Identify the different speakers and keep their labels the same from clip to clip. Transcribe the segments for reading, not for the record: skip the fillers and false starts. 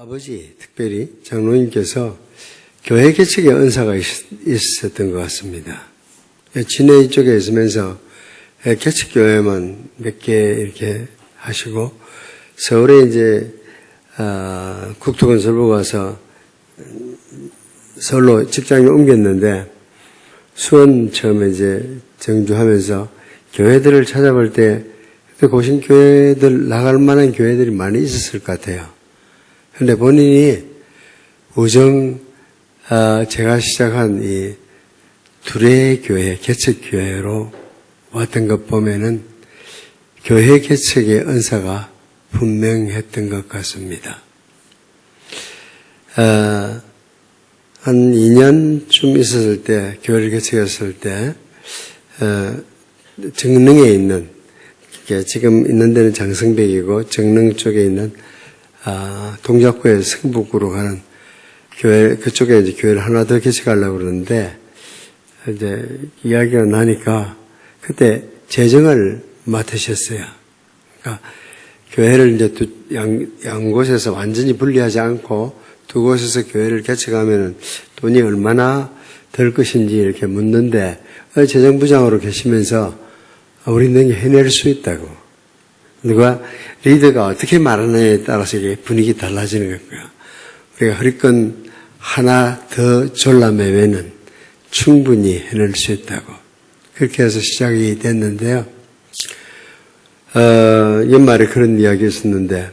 Speaker 1: 아버지, 특별히 장로님께서 교회 개척의 은사가 있었던 것 같습니다. 진해 이쪽에 있으면서 개척교회만 몇 개 이렇게 하시고, 서울에 이제, 국토건설부 가서 서울로 직장을 옮겼는데, 수원 처음에 이제 정주하면서 교회들을 찾아볼 때, 고신 교회들, 나갈 만한 교회들이 많이 있었을 것 같아요. 근데 본인이 제가 시작한 이 둘의 교회, 개척교회로 왔던 것 보면은 교회 개척의 은사가 분명했던 것 같습니다. 한 2년쯤 있었을 때, 교회를 개척했을 때, 정릉에 있는, 지금 있는 데는 장성백이고, 정릉 쪽에 있는, 동작구에 성북구로 가는 교회, 그쪽에 이제 교회를 하나 더 개척하려고 그러는데, 이제 이야기가 나니까, 그때 재정을 맡으셨어요. 그러니까, 교회를 이제 양 곳에서 완전히 분리하지 않고, 두 곳에서 교회를 개척하면은 돈이 얼마나 들 것인지 이렇게 묻는데, 재정부장으로 계시면서, 우리는 해낼 수 있다고. 누가, 리더가 어떻게 말하느냐에 따라서 이게 분위기 달라지는 거고요. 우리가 허리끈 하나 더 졸라매면은 충분히 해낼 수 있다고. 그렇게 해서 시작이 됐는데요. 연말에 그런 이야기 있었는데,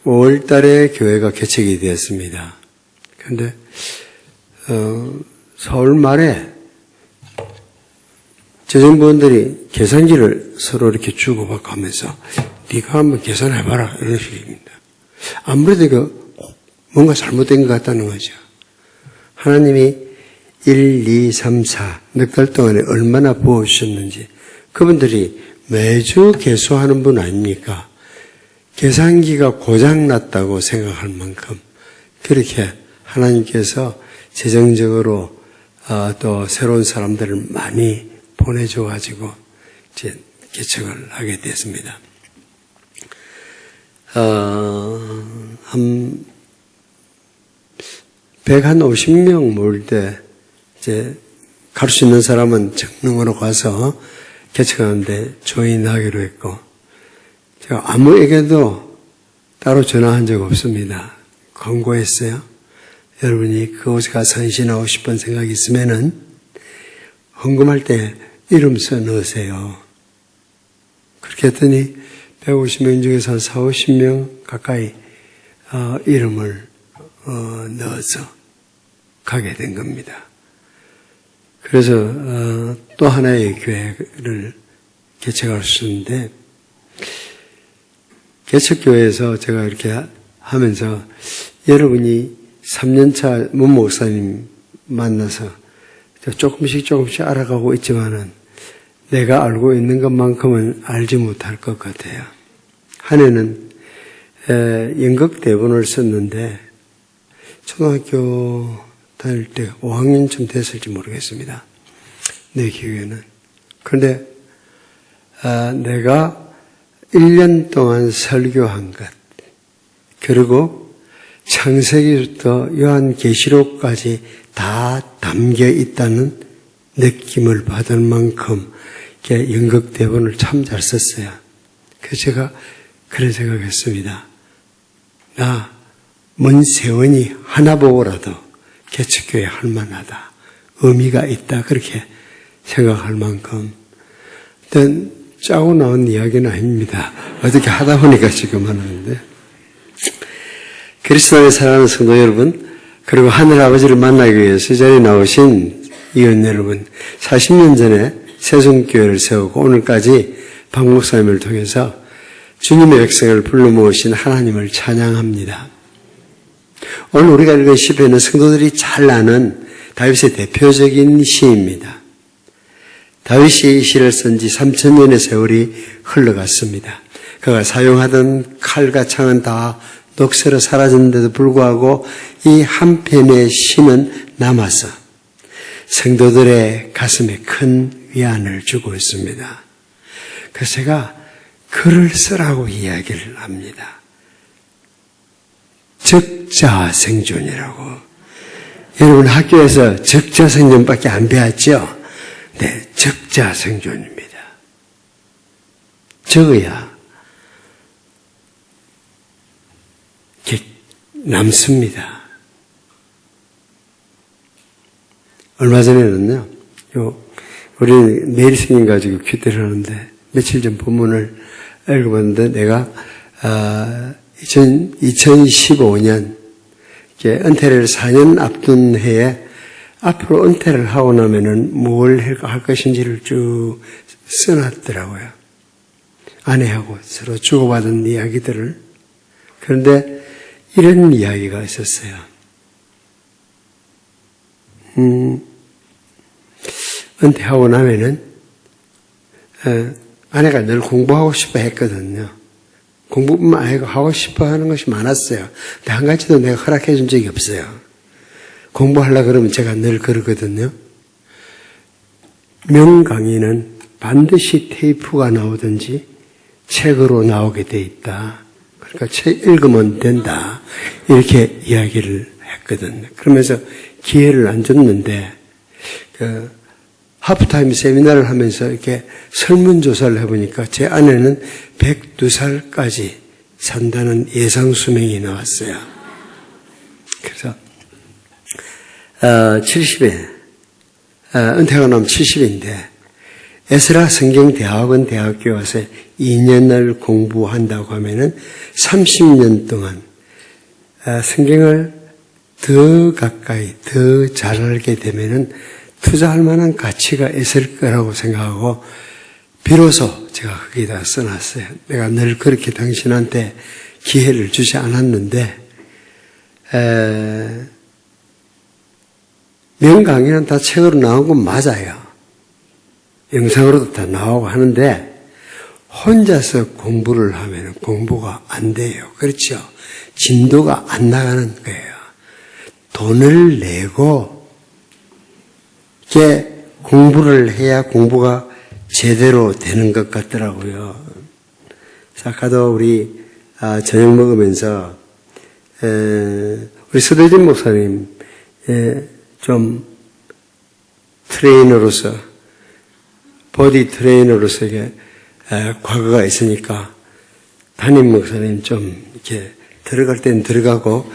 Speaker 1: 5월 달에 교회가 개척이 되었습니다. 그런데, 서울 말에 재정부원들이 계산기를 서로 이렇게 주고받고 하면서 네가 한번 계산해봐라 이런 식입니다. 아무래도 이거 뭔가 잘못된 것 같다는 거죠. 하나님이 1, 2, 3, 4 몇 달 동안에 얼마나 부어주셨는지 그분들이 매주 계수하는 분 아닙니까? 계산기가 고장났다고 생각할 만큼 그렇게 하나님께서 재정적으로 또 새로운 사람들을 많이 보내줘가지고 이제 개척을 하게 됐습니다. 한 150명 모을 때 이제 갈 수 있는 사람은 정릉으로 가서 개척하는데 조인하기로 했고, 제가 아무에게도 따로 전화한 적 없습니다. 권고했어요. 여러분이 그곳에 가서 헌신하고 싶은 생각이 있으면은 헌금할 때 이름 써 넣으세요. 그렇게 했더니 150명 중에서 한 4, 50명 가까이 이름을 넣어서 가게 된 겁니다. 그래서 또 하나의 교회를 개척할 수 있는데, 개척교회에서 제가 이렇게 하면서 여러분이 3년차 문 목사님 만나서 조금씩 알아가고 있지만은 내가 알고 있는 것만큼은 알지 못할 것 같아요. 한 해는 연극 대본을 썼는데 초등학교 다닐 때 5학년쯤 됐을지 모르겠습니다. 내 기억에는. 그런데 내가 1년 동안 설교한 것, 그리고 창세기부터 요한계시록까지 다 담겨 있다는 느낌을 받을 만큼 연극 대본을 참 잘 썼어요. 그래서 제가 그런 생각했습니다. 나 문세원이 하나 보고라도 개척교회 할 만하다. 의미가 있다. 그렇게 생각할 만큼. 일단 짜고 나온 이야기는 아닙니다. 어떻게 하다 보니까 지금 하는데. 그리스도 안에 사랑하는 성도 여러분, 그리고 하늘 아버지를 만나기 위해서 이 자리에 나오신 이원 여러분, 40년 전에 세송교회를 세우고 오늘까지 박 목사님을 통해서 주님의 백성을 불러 모으신 하나님을 찬양합니다. 오늘 우리가 읽은 시편은 성도들이 잘 아는 다윗의 대표적인 시입니다. 다윗이 이 시를 쓴 지 3000년의 세월이 흘러갔습니다. 그가 사용하던 칼과 창은 다 녹슬어 사라졌는데도 불구하고 이 한 편의 시는 남아서 성도들의 가슴에 큰 위안을 주고 있습니다. 그래서 제가 글을 쓰라고 이야기를 합니다. 적자생존이라고. 여러분 학교에서 적자생존밖에 안 배웠죠? 네, 적자생존입니다. 적어야 남습니다. 얼마 전에는요, 우리 매일 생긴 가지고 큐티를 하는데, 며칠 전 본문을 읽어봤는데, 내가, 2015년, 은퇴를 4년 앞둔 해에, 앞으로 은퇴를 하고 나면은 뭘 할 것인지를 쭉 써놨더라고요. 아내하고 서로 주고받은 이야기들을. 그런데 이런 이야기가 있었어요. 은퇴하고 나면은, 아내가 늘 공부하고 싶어 했거든요. 공부뿐만 아니고 하고 싶어 하는 것이 많았어요. 근데 한 가지도 내가 허락해 준 적이 없어요. 공부하려고 그러면 제가 늘 그러거든요. 명강의는 반드시 테이프가 나오든지 책으로 나오게 돼 있다. 그러니까 책 읽으면 된다. 이렇게 이야기를 했거든요. 그러면서 기회를 안 줬는데, 하프타임 세미나를 하면서 이렇게 설문조사를 해보니까 제 아내는 102살까지 산다는 예상 수명이 나왔어요. 그래서 70에 은퇴가 나면 70인데 에스라 성경대학원 대학교에 와서 2년을 공부한다고 하면은 30년 동안 성경을 더 가까이 더 잘 알게 되면은 투자할 만한 가치가 있을 거라고 생각하고 비로소 제가 거기다 써놨어요. 내가 늘 그렇게 당신한테 기회를 주지 않았는데 명강의는 다 책으로 나온 건 맞아요. 영상으로도 다 나오고 하는데 혼자서 공부를 하면 공부가 안 돼요. 그렇죠? 진도가 안 나가는 거예요. 돈을 내고 이렇게 공부를 해야 공부가 제대로 되는 것 같더라고요. 아까도 우리 저녁 먹으면서 우리 서대진 목사님 좀 트레이너로서 보디 트레이너로서 이게 과거가 있으니까 담임 목사님 좀 이렇게 들어갈 땐 들어가고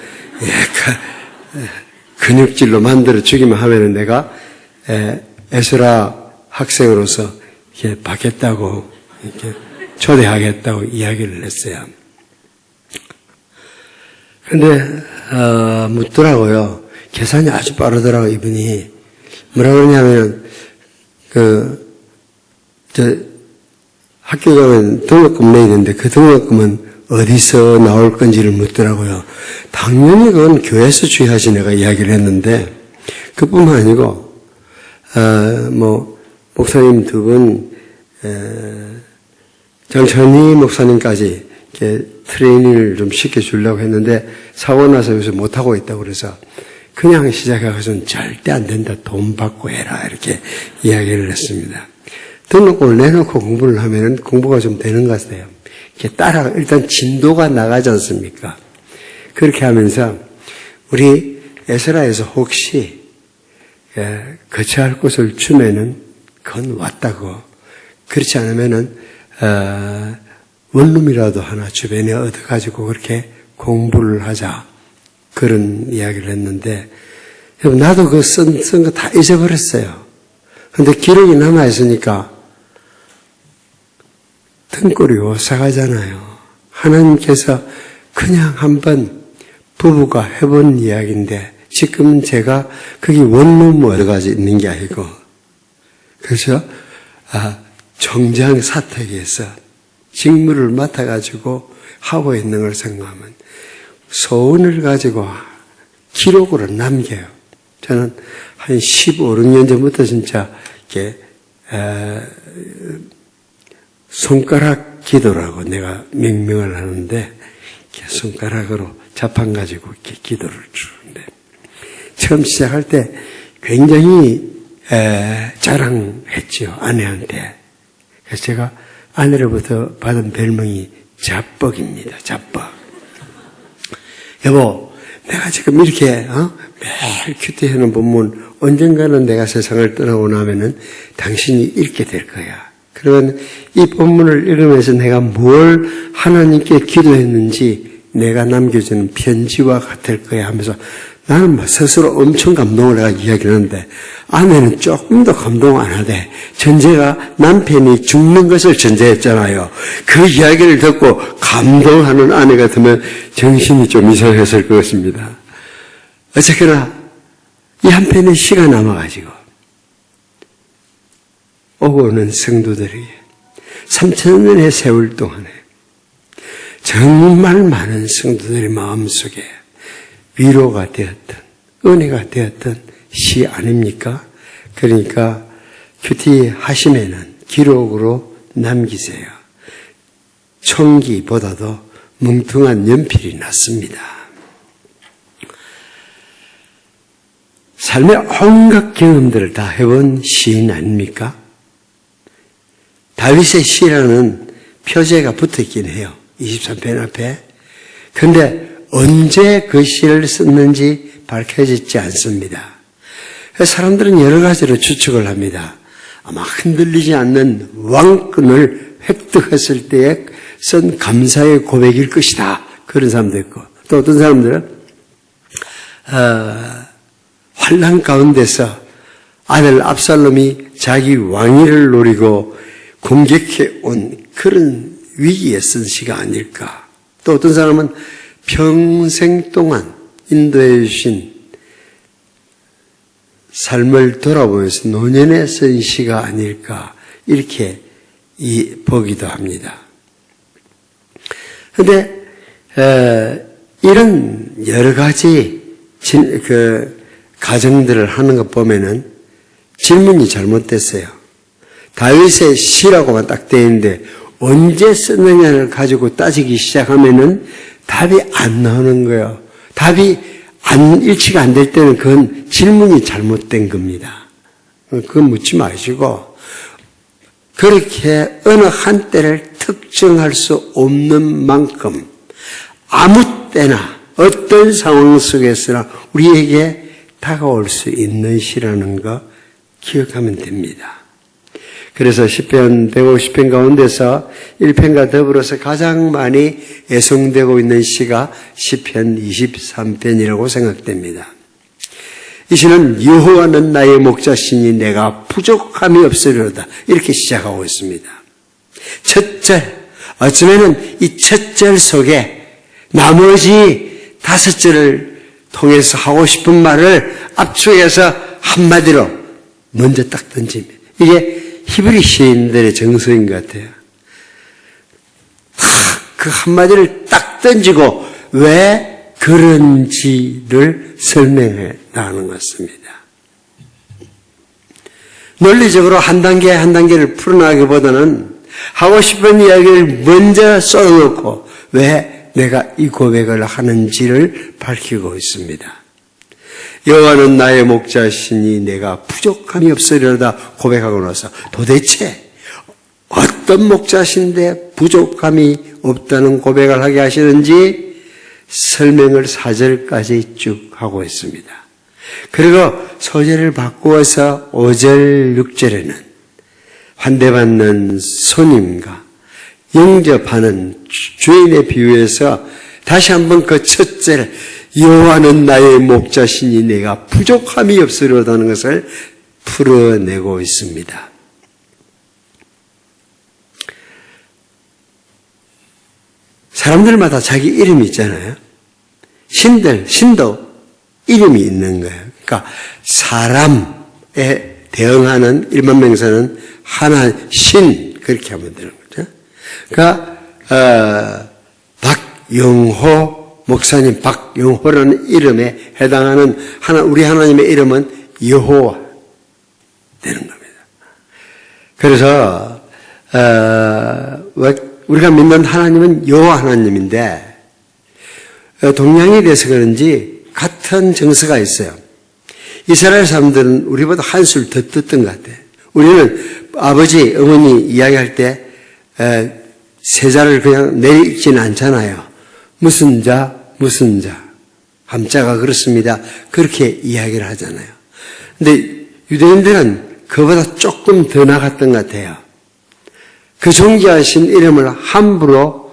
Speaker 1: 근육질로 만들어 주기만 하면은 내가 에스라 학생으로서 이렇게 받겠다고 이렇게 초대하겠다고 이야기를 했어요. 근데 묻더라고요. 계산이 아주 빠르더라고 이분이. 뭐라 그러냐면 학교 가면 등록금 내야 되는데 그 등록금은 어디서 나올 건지를 묻더라고요. 당연히 그건 교회에서 주의하지 내가 이야기를 했는데 그뿐만 아니고 목사님 두 분 장찬희 목사님까지 이렇게 트레이닝을 좀 시켜주려고 했는데 사고 나서 요새 못하고 있다고 그래서 그냥 시작해서는 절대 안 된다. 돈 받고 해라. 이렇게 이야기를 했습니다. 등록금을 내놓고 공부를 하면 공부가 좀 되는 것 같아요. 이렇게 일단 진도가 나가지 않습니까? 그렇게 하면서 우리 에스라에서 혹시 거처할 곳을 주면은 그건 왔다고. 그렇지 않으면은 원룸이라도 하나 주변에 얻어가지고 그렇게 공부를 하자. 그런 이야기를 했는데 나도 그 쓴 거 다 잊어버렸어요. 근데 기록이 남아있으니까 등골이 오싹하잖아요. 하나님께서 그냥 한번 부부가 해본 이야기인데 지금 제가 거기 원룸 얻어가지 있는 게 아니고 그래서 정장 사택에서 직무를 맡아가지고 하고 있는 걸 생각하면 소원을 가지고 기록으로 남겨요. 저는 한 15, 16년 전부터 진짜 이렇게 손가락 기도라고 내가 명명을 하는데 이렇게 손가락으로 자판 가지고 이렇게 기도를 주는데 처음 시작할 때 굉장히 자랑했죠. 아내한테. 그래서 제가 아내로부터 받은 별명이 자뻑입니다. 자뻑. 여보, 내가 지금 이렇게 매일 큐티하는 본문 언젠가는 내가 세상을 떠나고 나면은 당신이 읽게 될 거야. 그러면 이 본문을 읽으면서 내가 뭘 하나님께 기도했는지 내가 남겨주는 편지와 같을 거야 하면서 나는 막 스스로 엄청 감동을 내가 이야기를 하는데 아내는 조금 더 감동 안 하대. 전제가 남편이 죽는 것을 전제했잖아요. 그 이야기를 듣고 감동하는 아내 같으면 정신이 좀 이상했을 것 같습니다. 어쨌거나 이 한편의 시가 남아가지고 오고 오는 성도들에게 3,000년의 세월 동안에 정말 많은 성도들의 마음속에 위로가 되었던 은혜가 되었던 시 아닙니까? 그러니까 큐티 하심에는 기록으로 남기세요. 총기보다도 뭉퉁한 연필이 낫습니다. 삶의 온갖 경험들을 다 해본 시인 아닙니까? 다윗의 시라는 표제가 붙어있긴 해요. 23편 앞에. 그런데 언제 그 시를 썼는지 밝혀지지 않습니다. 사람들은 여러 가지로 추측을 합니다. 아마 흔들리지 않는 왕권을 획득했을 때에 쓴 감사의 고백일 것이다. 그런 사람도 있고 또 어떤 사람들은 환난 가운데서 아들 압살롬이 자기 왕위를 노리고 공격해 온 그런 위기에 쓴 시가 아닐까. 또 어떤 사람은 평생 동안 인도해 주신 삶을 돌아보면서 노년에 쓴 시가 아닐까 이렇게 보기도 합니다. 그런데 이런 여러 가지 가정들을 하는 것 보면은 질문이 잘못됐어요. 다윗의 시라고만 딱 되어 있는데 언제 썼느냐를 가지고 따지기 시작하면은 답이 안 나오는 거예요. 답이 일치가 안 될 때는 그건 질문이 잘못된 겁니다. 그건 묻지 마시고 그렇게 어느 한때를 특정할 수 없는 만큼 아무 때나 어떤 상황 속에서나 우리에게 다가올 수 있는 시라는 거 기억하면 됩니다. 그래서 시편 150편 가운데서 1편과 더불어서 가장 많이 애송되고 있는 시가 시편 23편이라고 생각됩니다. 이 시는 여호와는 나의 목자시니 내가 부족함이 없으리로다 이렇게 시작하고 있습니다. 첫 절, 어쩌면은 이 첫 절 속에 나머지 5절을 통해서 하고 싶은 말을 압축해서 한마디로 먼저 딱 던집니다. 이게 히브리 시인들의 정서인 것 같아요. 그 한마디를 딱 던지고 왜 그런지를 설명해 나가는 것 같습니다. 논리적으로 한 단계 한 단계를 풀어나가기보다는 하고 싶은 이야기를 먼저 쏟아놓고 왜 내가 이 고백을 하는지를 밝히고 있습니다. 여호와는 나의 목자시니 내가 부족함이 없으리로다 고백하고 나서 도대체 어떤 목자신데 부족함이 없다는 고백을 하게 하시는지 설명을 4절까지 쭉 하고 있습니다. 그리고 소재를 바꾸어서 5절, 6절에는 환대받는 손님과 영접하는 주인의 비유에서 다시 한번 그 첫째를 여호와는 나의 목자시니 내가 부족함이 없으리로다는 것을 풀어내고 있습니다. 사람들마다 자기 이름이 있잖아요. 신도 이름이 있는 거예요. 그러니까 사람에 대응하는 일반 명사는 하나, 신 그렇게 하면 되는 거죠. 그러니까 박영호 목사님 박영호라는 이름에 해당하는 우리 하나님의 이름은 여호와 되는 겁니다. 그래서 우리가 믿는 하나님은 여호와 하나님인데 동양에 대해서 그런지 같은 정서가 있어요. 이스라엘 사람들은 우리보다 한술 더 뜯던 것 같아요. 우리는 아버지, 어머니 이야기할 때 세자를 그냥 내리지는 않잖아요. 무슨 자, 무슨 자. 함자가 그렇습니다. 그렇게 이야기를 하잖아요. 근데 유대인들은 그보다 조금 더 나갔던 것 같아요. 그 존귀하신 이름을 함부로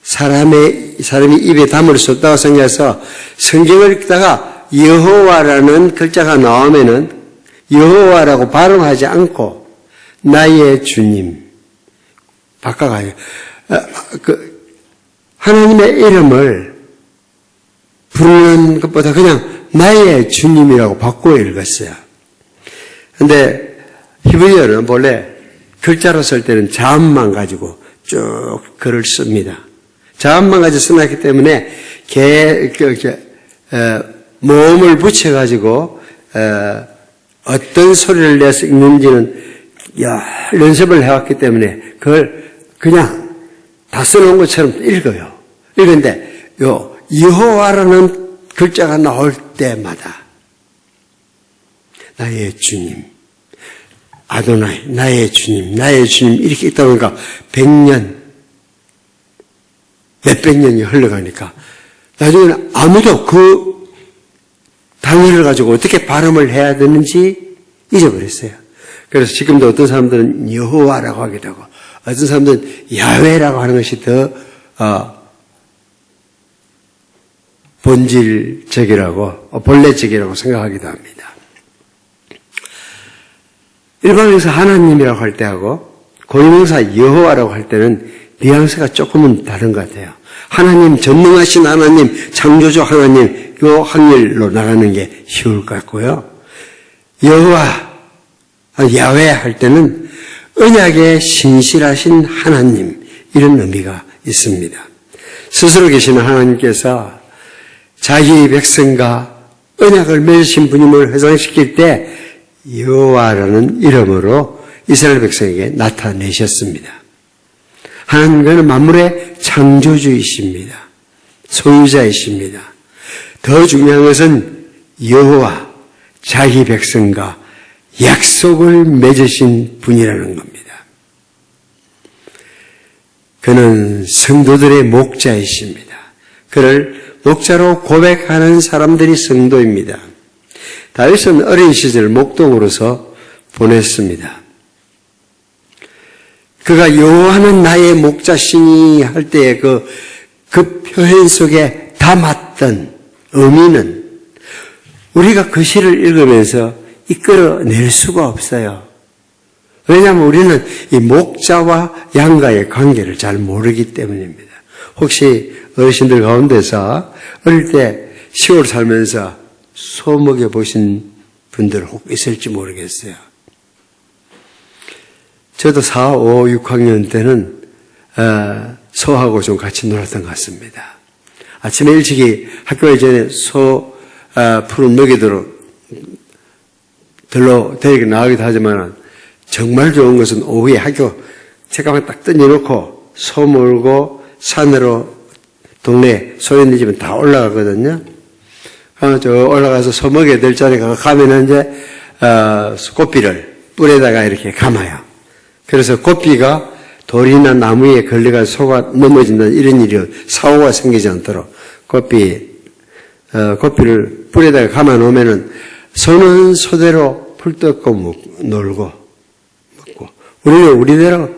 Speaker 1: 사람이 입에 담을 수 없다고 생각해서 성경을 읽다가 여호와라는 글자가 나오면은 여호와라고 발음하지 않고 나의 주님 바꿔가요. 하나님의 이름을 부르는 것보다 그냥 나의 주님이라고 바꾸어 읽었어요. 근데 히브리어는 본래 글자로 쓸 때는 자음만 가지고 쭉 글을 씁니다. 자음만 가지고 써놨기 때문에 모음을 붙여가지고 어떤 소리를 내서 읽는지는 연습을 해왔기 때문에 그걸 그냥 다 써놓은 것처럼 읽어요. 읽는데 여호와라는 글자가 나올 때마다 나의 주님, 아도나이, 나의 주님 이렇게 있다 보니까 100년, 몇백 년이 흘러가니까 나중에는 아무도 그 단어를 가지고 어떻게 발음을 해야 되는지 잊어버렸어요. 그래서 지금도 어떤 사람들은 여호와라고 하기도 하고 어떤 사람들은 야훼라고 하는 것이 더 본질적이라고 본래적이라고 생각하기도 합니다. 일반명사 하나님이라고 할 때하고 고유명사 여호와라고 할 때는 뉘앙스가 조금은 다른 것 같아요. 하나님, 전능하신 하나님, 창조주 하나님 요 확률로 나가는 게 쉬울 것 같고요. 여호와, 야훼 할 때는 언약에 신실하신 하나님 이런 의미가 있습니다. 스스로 계시는 하나님께서 자기 백성과 언약을 맺으신 분임을 회상시킬 때 여호와라는 이름으로 이스라엘 백성에게 나타내셨습니다. 하나님께서는 만물의 창조주이십니다. 소유자이십니다. 더 중요한 것은 여호와, 자기 백성과 약속을 맺으신 분이라는 겁니다. 그는 성도들의 목자이십니다. 그를 목자로 고백하는 사람들이 성도입니다. 다윗은 어린 시절 목동으로서 보냈습니다. 그가 여호와는 나의 목자시니 할 때의 그 표현 속에 담았던 의미는 우리가 그 시를 읽으면서 이끌어낼 수가 없어요. 왜냐하면 우리는 이 목자와 양과의 관계를 잘 모르기 때문입니다. 혹시 어르신들 가운데서 어릴 때 시골 살면서 소 먹여보신 분들 혹 있을지 모르겠어요. 저도 4, 5, 6학년 때는 소하고 좀 같이 놀았던 것 같습니다. 아침에 일찍이 학교에 전에 소 풀은 먹이도록 들로 데리고 나가기도 하지만 정말 좋은 것은 오후에 학교 책가방 딱 던져놓고 소 몰고 산으로 동네 소 있는 집은 다 올라가거든요. 저 올라가서 소 먹여야 될 자리에 가면은 이제 꽃비를 뿔에다가 이렇게 감아요. 그래서 꽃비가 돌이나 나무에 걸려가 소가 넘어진다는 이런 일이 사고가 생기지 않도록 꽃비를 뿔에다가 감아 놓으면은 소는 소대로 풀 뜯고 놀고 먹고 우리는 우리대로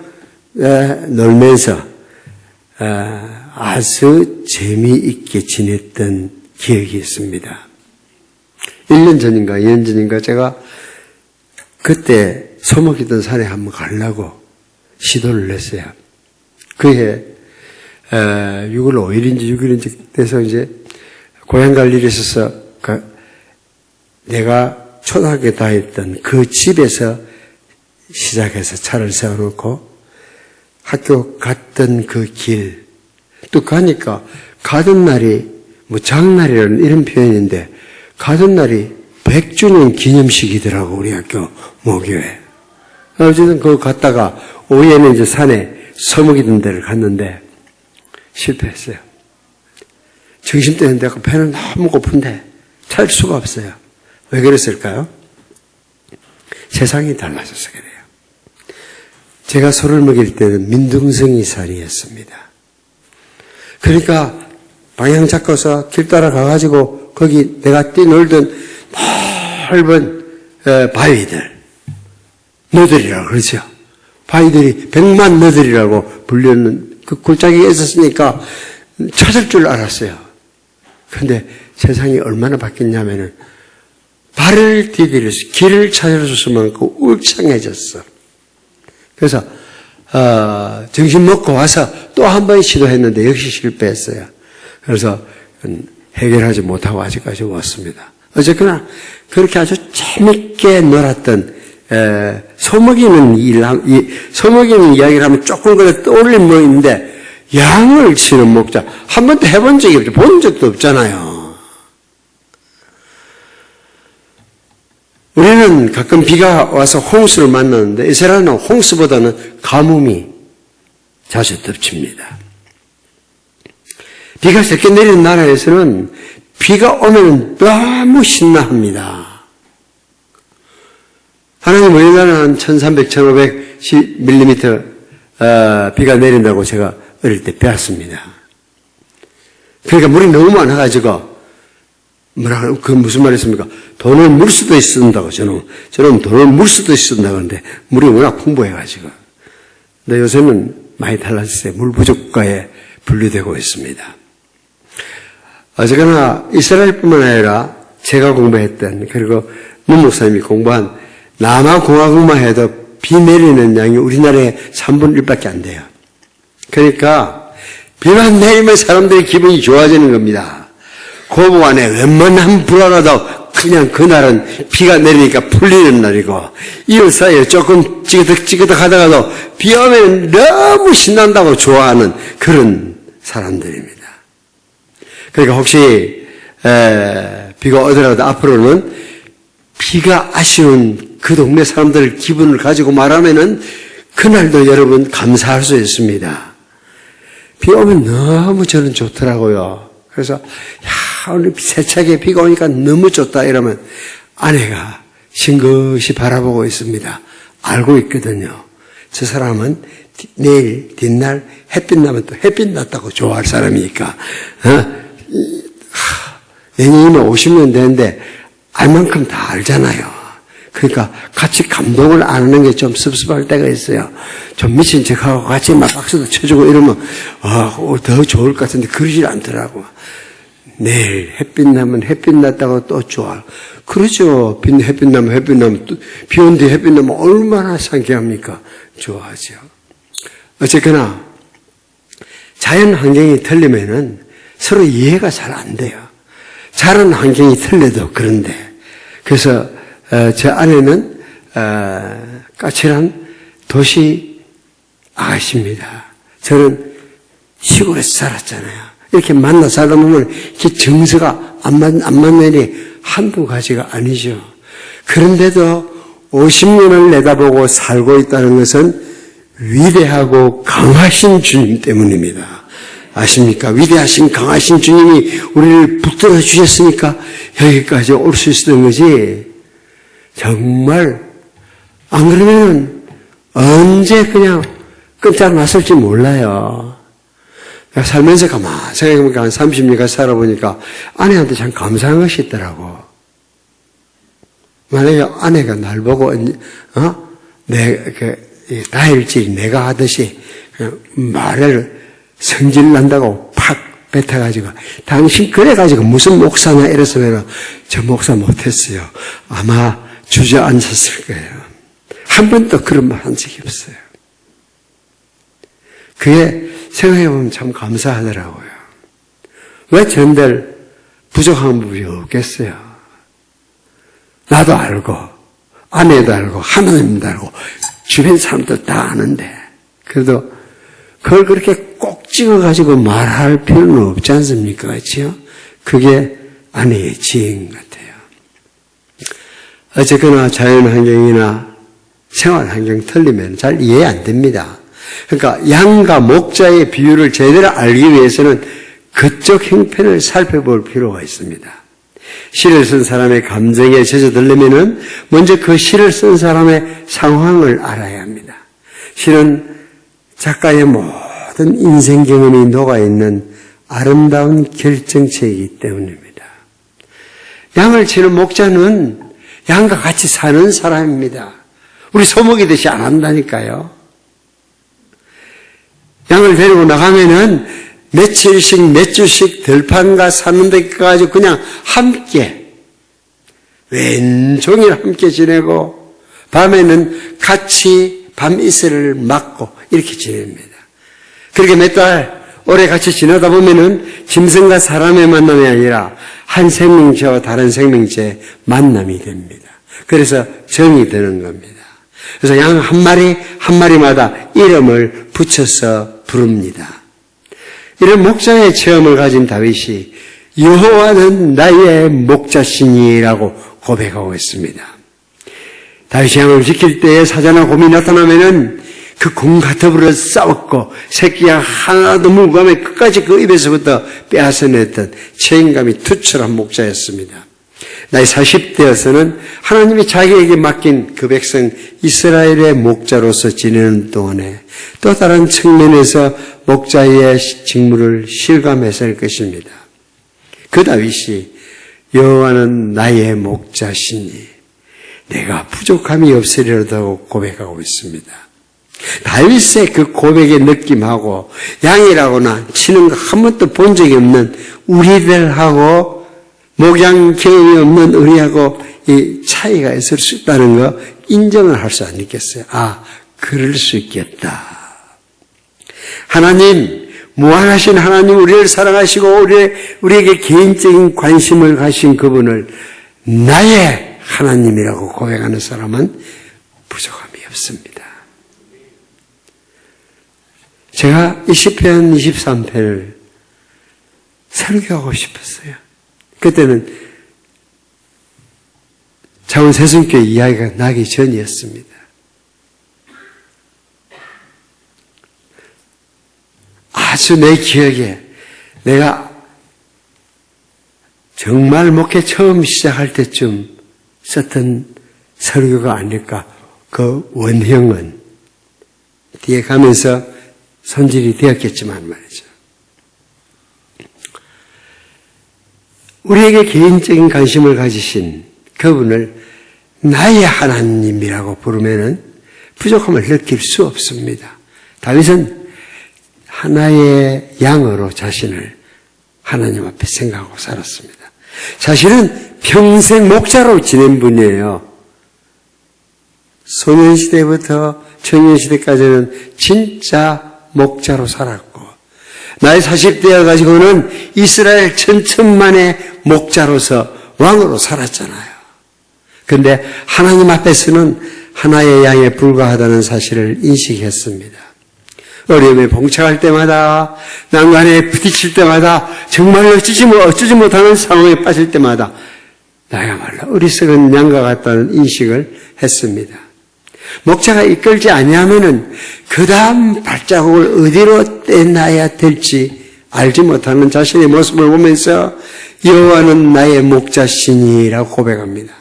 Speaker 1: 놀면서 아주 재미있게 지냈던 기억이 있습니다. 1년 전인가 2년 전인가 제가 그때 소 먹이던 산에 한번 가려고 시도를 했어요. 그해 6월 5일인지 6일인지 돼서 이제 고향 갈 일이 있어서 내가 초등학교 다녔던 그 집에서 시작해서 차를 세워놓고 학교 갔던 그 길, 또 가니까 가던 날이 장날이라는 이런 표현인데 가던 날이 100주년 기념식이더라고 우리 학교 모교에. 어쨌든 그거 갔다가 오후에는 이제 산에 소 먹이던 데를 갔는데 실패했어요. 점심 때는 내가 배는 너무 고픈데 찰 수가 없어요. 왜 그랬을까요? 세상이 달라져서 그래요. 제가 소를 먹일 때는 민둥성이 산이었습니다. 그러니까 방향 잡고서 길 따라가가지고 거기 내가 뛰놀던 넓은 바위들, 너들이라고 그러죠. 바위들이 100만 너들이라고 불리는 그 골짜기에 있었으니까 찾을 줄 알았어요. 그런데 세상이 얼마나 바뀌었냐면은 발을 디디려서 길을 찾아줬으면 그 울창해졌어. 그래서 정신 먹고 와서 또 한 번 시도했는데 역시 실패했어요. 그래서 해결하지 못하고 아직까지 왔습니다. 어쨌거나 그렇게 아주 재밌게 놀았던 소먹이는 이야기를 하면 조금 그래 떠올린 뭐 있는데 양을 치는 목자 한 번도 해본 적이 없죠. 본 적도 없잖아요. 우리는 가끔 비가 와서 홍수를 만나는데 이스라엘은 홍수보다는 가뭄이 자주 덮칩니다. 비가 세게 내리는 나라에서는 비가 오면 너무 신나합니다. 하나님 우리나라는 한 1300, 1500mm 비가 내린다고 제가 어릴 때 배웠습니다. 그러니까 물이 너무 많아가지고 그 무슨 말이었습니까? 돈을 물 수도 있는다고 저는 돈을 물 수도 있는다고 하는데 물이 워낙 풍부해가지고. 근데 요새는 많이 달라졌어요. 물 부족 국가에 분류되고 있습니다. 어쨌거나 이스라엘뿐만 아니라 제가 공부했던 그리고 문 목사님이 공부한 남아공화국만 해도 비 내리는 양이 우리나라의 3분의 1밖에 안 돼요. 그러니까 비만 내리면 사람들의 기분이 좋아지는 겁니다. 고부 안에 웬만한 불안하다고 그냥 그날은 비가 내리니까 풀리는 날이고 이웃 사이에 조금 찌그덕 하다가도 비 오면 너무 신난다고 좋아하는 그런 사람들입니다. 그러니까 혹시 비가 오더라도 앞으로는 비가 아쉬운 그 동네 사람들 기분을 가지고 말하면은 그날도 여러분 감사할 수 있습니다. 비 오면 너무 저는 좋더라고요. 그래서 야 오늘 세차게 비가 오니까 너무 좋다 이러면 아내가 싱긋이 바라보고 있습니다. 알고 있거든요. 저 사람은 내일 뒷날 햇빛 나면 또 햇빛 났다고 좋아할 사람이니까 내년이면 50년 되는데 알 만큼 다 알잖아요. 그러니까 같이 감동을 안 하는 게 좀 섭섭할 때가 있어요. 좀 미친 척하고 같이 막 박수도 쳐주고 이러면 더 좋을 것 같은데 그러질 않더라고. 내일 햇빛 나면 햇빛 났다고 또 좋아. 그러죠. 햇빛 나면 비 온 뒤에 햇빛 나면 얼마나 상쾌합니까? 좋아하죠. 어쨌거나 자연 환경이 틀리면은 서로 이해가 잘 안 돼요. 자란 환경이 틀려도 그런데 그래서 제 아내는 까칠한 도시 아가씨입니다. 저는 시골에서 살았잖아요. 이렇게 만나 살다 보면 이렇게 정서가 안 맞는 일이 한두 가지가 아니죠. 그런데도 50년을 내다보고 살고 있다는 것은 위대하고 강하신 주님 때문입니다. 아십니까? 위대하신 강하신 주님이 우리를 붙들어 주셨으니까 여기까지 올 수 있었던 거지. 정말 안 그러면 언제 그냥 끝장났을지 몰라요. 살면서 가만 생각해보니까 한 30년간 살아보니까 아내한테 참 감사한 것이 있더라고. 만약에 아내가 날 보고 다혈질 내가 하듯이 그냥 말을 성질난다고 팍 뱉어가지고 당신 그래가지고 무슨 목사냐 이랬으면 저 목사 못했어요. 아마 주저앉았을 거예요. 한 번도 그런 말 한 적이 없어요. 그게 생각해보면 참 감사하더라고요. 왜 저들 부족한 부분이 없겠어요. 나도 알고 아내도 알고 하나님도 알고 주변 사람도 다 아는데 그래도 그걸 그렇게 꼭 찍어가지고 말할 필요는 없지 않습니까? 그렇죠? 그게 아내의 지혜인 것 같아요. 어쨌거나 자연환경이나 생활환경 틀리면 잘 이해 안 됩니다. 그러니까 양과 목자의 비유를 제대로 알기 위해서는 그쪽 형편을 살펴볼 필요가 있습니다. 시를 쓴 사람의 감정에 젖어들려면은 먼저 그 시를 쓴 사람의 상황을 알아야 합니다. 시는 작가의 모든 인생 경험이 녹아있는 아름다운 결정체이기 때문입니다. 양을 치는 목자는 양과 같이 사는 사람입니다. 우리 소목이듯이 안 한다니까요. 양을 데리고 나가면은 며칠씩 몇 주씩 들판가 사는 데까지 그냥 함께 왼종일 함께 지내고 밤에는 같이 밤 이슬을 맞고 이렇게 지냅니다. 그렇게 몇 달 오래 같이 지내다 보면은 짐승과 사람의 만남이 아니라 한 생명체와 다른 생명체의 만남이 됩니다. 그래서 정이 드는 겁니다. 그래서 양 한 마리 한 마리마다 이름을 붙여서 부릅니다. 이런 목자의 체험을 가진 다윗이 여호와는 나의 목자시니라고 고백하고 있습니다. 다윗이 양을 지킬 때에 사자나 곰이 나타나면은 그 곰과 더불어 싸웠고 새끼가 하나도 물고하면 끝까지 그 입에서부터 빼앗아냈던 책임감이 투철한 목자였습니다. 나이 40대에서는 하나님이 자기에게 맡긴 그 백성 이스라엘의 목자로서 지내는 동안에 또 다른 측면에서 목자의 직무를 실감해서 할 것입니다. 그 다윗이 여호와는 나의 목자시니 내가 부족함이 없으리라고 고백하고 있습니다. 다윗의 그 고백의 느낌하고 양이라거나 치는 거 한 번도 본 적이 없는 우리들하고 목양 경험이 없는 우리하고 이 차이가 있을 수 있다는 거 인정을 할 수 안 있겠어요. 아, 그럴 수 있겠다. 하나님, 무한하신 하나님, 우리를 사랑하시고 우리에게 개인적인 관심을 가신 그분을 나의 하나님이라고 고백하는 사람은 부족함이 없습니다. 제가 이 시편 23편을 설교하고 싶었어요. 그때는 자원세승교회 이야기가 나기 전이었습니다. 아주 내 기억에 내가 정말 목회 처음 시작할 때쯤 썼던 설교가 아닐까. 그 원형은 뒤에 가면서 손질이 되었겠지만 말이죠. 우리에게 개인적인 관심을 가지신 그분을 나의 하나님이라고 부르면은 부족함을 느낄 수 없습니다. 다윗은 하나의 양으로 자신을 하나님 앞에 생각하고 살았습니다. 자신은 평생 목자로 지낸 분이에요. 소년시대부터 청년시대까지는 진짜 목자로 살았고 나이 40대여 가지고는 이스라엘 천천만의 목자로서 왕으로 살았잖아요. 그런데 하나님 앞에서는 하나의 양에 불과하다는 사실을 인식했습니다. 어려움에 봉착할 때마다 난관에 부딪힐 때마다 정말 어쩌지 못하는 상황에 빠질 때마다 나야말로 어리석은 양과 같다는 인식을 했습니다. 목자가 이끌지 아니하면은 그 다음 발자국을 어디로 떼놔야 될지 알지 못하는 자신의 모습을 보면서 여호와는 나의 목자시니라고 고백합니다.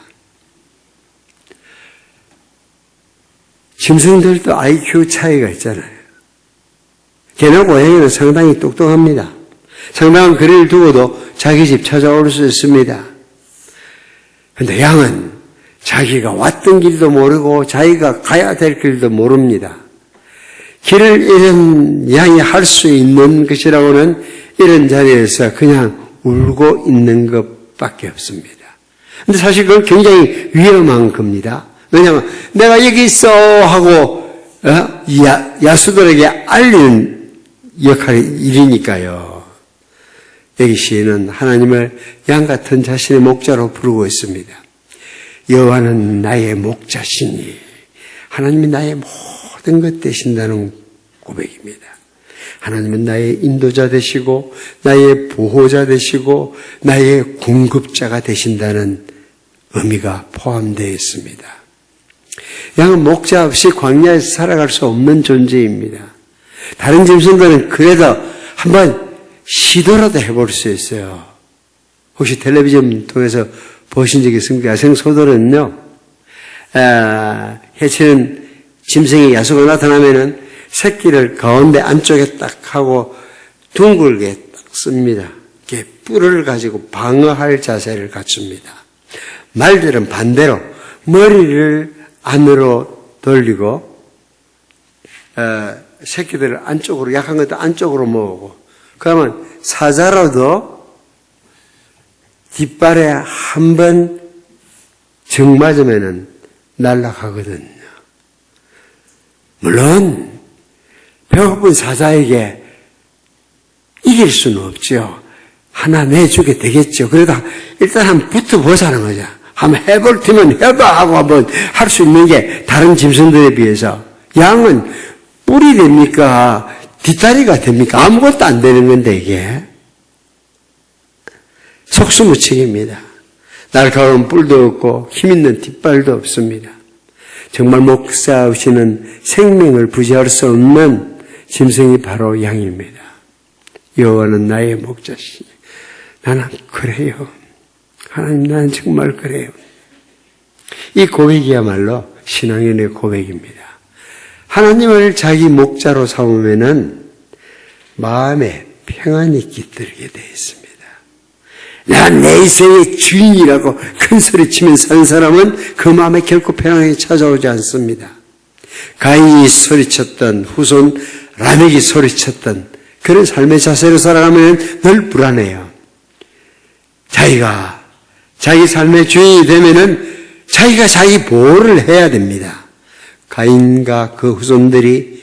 Speaker 1: 짐승들도 IQ 차이가 있잖아요. 개나 고양이는 상당히 똑똑합니다. 상당한 거리를 두고도 자기 집 찾아올 수 있습니다. 그런데 양은 자기가 왔던 길도 모르고 자기가 가야 될 길도 모릅니다. 길을 잃은 양이 할 수 있는 것이라고는 이런 자리에서 그냥 울고 있는 것밖에 없습니다. 근데 사실 그건 굉장히 위험한 겁니다. 왜냐하면 내가 여기 있어 하고 야수들에게 알리는 역할이 일이니까요. 여기 시인은 하나님을 양 같은 자신의 목자로 부르고 있습니다. 여호와는 나의 목자시니 하나님이 나의 모든 것 되신다는 고백입니다. 하나님은 나의 인도자 되시고 나의 보호자 되시고 나의 공급자가 되신다는 의미가 포함되어 있습니다. 양은 목자 없이 광야에서 살아갈 수 없는 존재입니다. 다른 짐승들은 그래도 한번 시도라도 해볼 수 있어요. 혹시 텔레비전 통해서 보신 적이 있습니까? 야생소들은요, 해치는 짐승이 야수가 나타나면은 새끼를 가운데 안쪽에 딱 하고 둥글게 딱 씁니다. 이렇게 뿔을 가지고 방어할 자세를 갖춥니다. 말들은 반대로 머리를 안으로 돌리고 새끼들을 안쪽으로, 약한 것도 안쪽으로 모으고, 그러면 사자라도 뒷발에 한 번 정 맞으면은 날아가거든요. 물론 배고픈 사자에게 이길 수는 없죠. 하나 내주게 되겠죠. 그러다 일단 한번 붙어보자는 거죠. 한번 해볼 테면 해봐 하고 한번 할 수 있는 게 다른 짐승들에 비해서. 양은 뿔이 됩니까? 뒷다리가 됩니까? 아무것도 안 되는 건데 이게. 속수무책입니다. 날카로운 뿔도 없고 힘있는 뒷발도 없습니다. 정말 목사시는 생명을 부지할 수 없는 짐승이 바로 양입니다. 여호와는 나의 목자시니 나는 그래요. 하나님, 나는 정말 그래요. 이 고백이야말로 신앙인의 고백입니다. 하나님을 자기 목자로 삼으면은 마음에 평안이 깃들게 되어 있습니다. 내가 내 인생의 주인이라고 큰 소리 치면서 사는 사람은 그 마음에 결코 평안이 찾아오지 않습니다. 가인이 소리쳤던, 후손 라멕이 소리쳤던 그런 삶의 자세로 살아가면 늘 불안해요. 자기가 자기 삶의 주인이 되면은 자기가 자기 보호를 해야 됩니다. 가인과 그 후손들이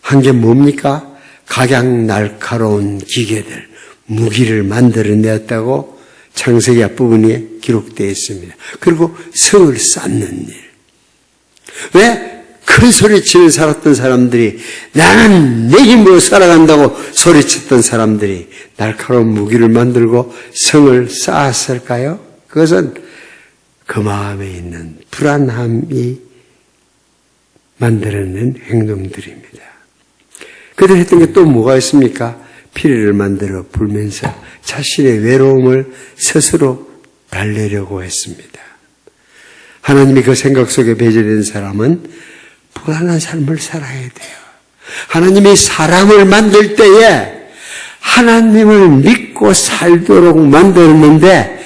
Speaker 1: 한 게 뭡니까? 각양 날카로운 기계들, 무기를 만들어내었다고 창세기 앞부분에 기록되어 있습니다. 그리고 성을 쌓는 일. 왜? 큰 소리치며 살았던 사람들이, 나는 내 힘으로 살아간다고 소리쳤던 사람들이 날카로운 무기를 만들고 성을 쌓았을까요? 그것은 그 마음에 있는 불안함이 만들어낸 행동들입니다. 그들 했던 게 또 뭐가 있습니까? 피리를 만들어 불면서 자신의 외로움을 스스로 달래려고 했습니다. 하나님이 그 생각 속에 배제된 사람은 불안한 삶을 살아야 돼요. 하나님이 사람을 만들 때에 하나님을 믿고 살도록 만들었는데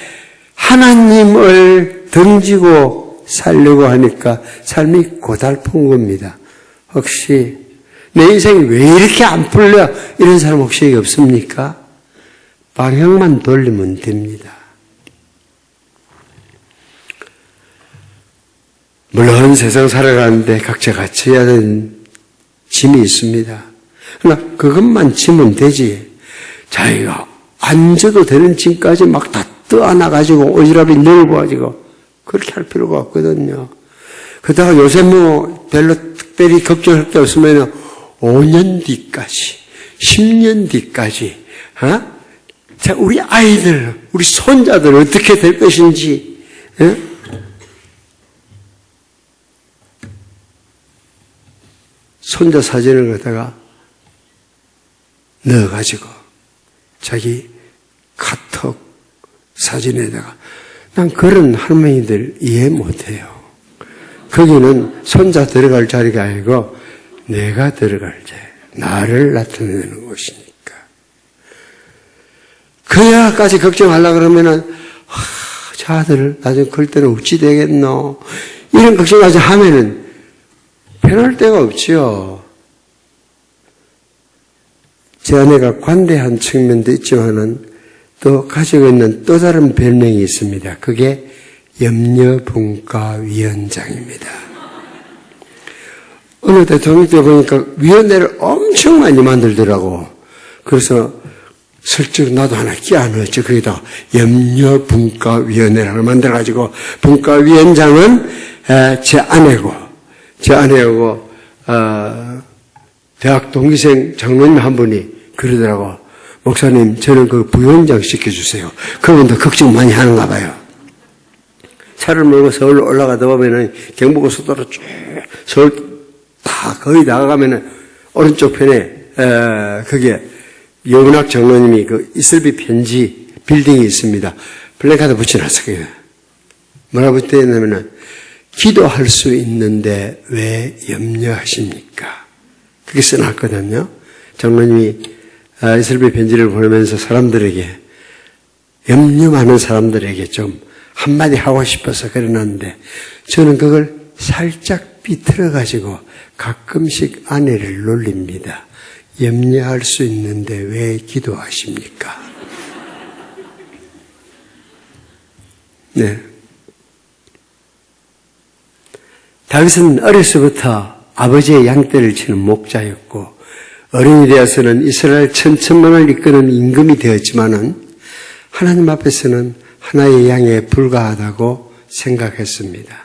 Speaker 1: 하나님을 던지고 살려고 하니까 삶이 고달픈 겁니다. 혹시 내 인생이 왜 이렇게 안 풀려? 이런 사람 혹시 없습니까? 방향만 돌리면 됩니다. 물론 세상 살아가는데 각자 같이 해야 되는 짐이 있습니다. 그러나 그것만 지면 되지. 자기가 앉아도 되는 짐까지 막 다 떠안아가지고 오지랖이 넓어가지고 그렇게 할 필요가 없거든요. 그러다가 요새 뭐 별로 특별히 걱정할 게 없으면 5년 뒤까지, 10년 뒤까지, 자, 우리 아이들, 우리 손자들 어떻게 될 것인지, 손자 사진을 갖다가 넣어가지고 자기 카톡 사진에다가 난 그런 할머니들 이해 못해요. 거기는 손자 들어갈 자리가 아니고 내가 들어갈 자리, 나를 나타내는 곳이니까. 그야까지 걱정하려고 그러면은 저 아들 나중에 클 때는 어찌 되겠노? 이런 걱정까지 하면은 편할 데가 없지요. 제 아내가 관대한 측면도 있지만은 또 가지고 있는 또 다른 별명이 있습니다. 그게 염려분과위원장입니다. 어느 대통령 때 보니까 위원회를 엄청 많이 만들더라고. 그래서 슬쩍 나도 하나 끼워넣었죠. 거기다가 염려분과위원회를 만들어가지고 분과위원장은 제 아내고 대학 동기생 장로님 한 분이 그러더라고. 목사님, 저는 그 부위원장 시켜주세요. 그분도 걱정 많이 하는가 봐요. 차를 몰고 서울로 올라가다 보면은 경부고속도로 쭉 서울 다 거의 나가가면은 오른쪽 편에 거기에 여문학 장로님이 그 이슬비 편지 빌딩이 있습니다. 플래카드 붙여놨어요. 뭐라 붙여있냐면은 기도할 수 있는데 왜 염려하십니까? 그게 써놨거든요. 장로님이 이스라엘 편지를 보내면서 사람들에게, 염려 많은 사람들에게 좀 한마디 하고 싶어서 그러는데, 저는 그걸 살짝 비틀어가지고 가끔씩 아내를 놀립니다. 염려할 수 있는데 왜 기도하십니까? 네. 다윗은 어려서부터 아버지의 양떼를 치는 목자였고, 어른이 되어서는 이스라엘 천천만을 이끄는 임금이 되었지만은 하나님 앞에서는 하나의 양에 불과하다고 생각했습니다.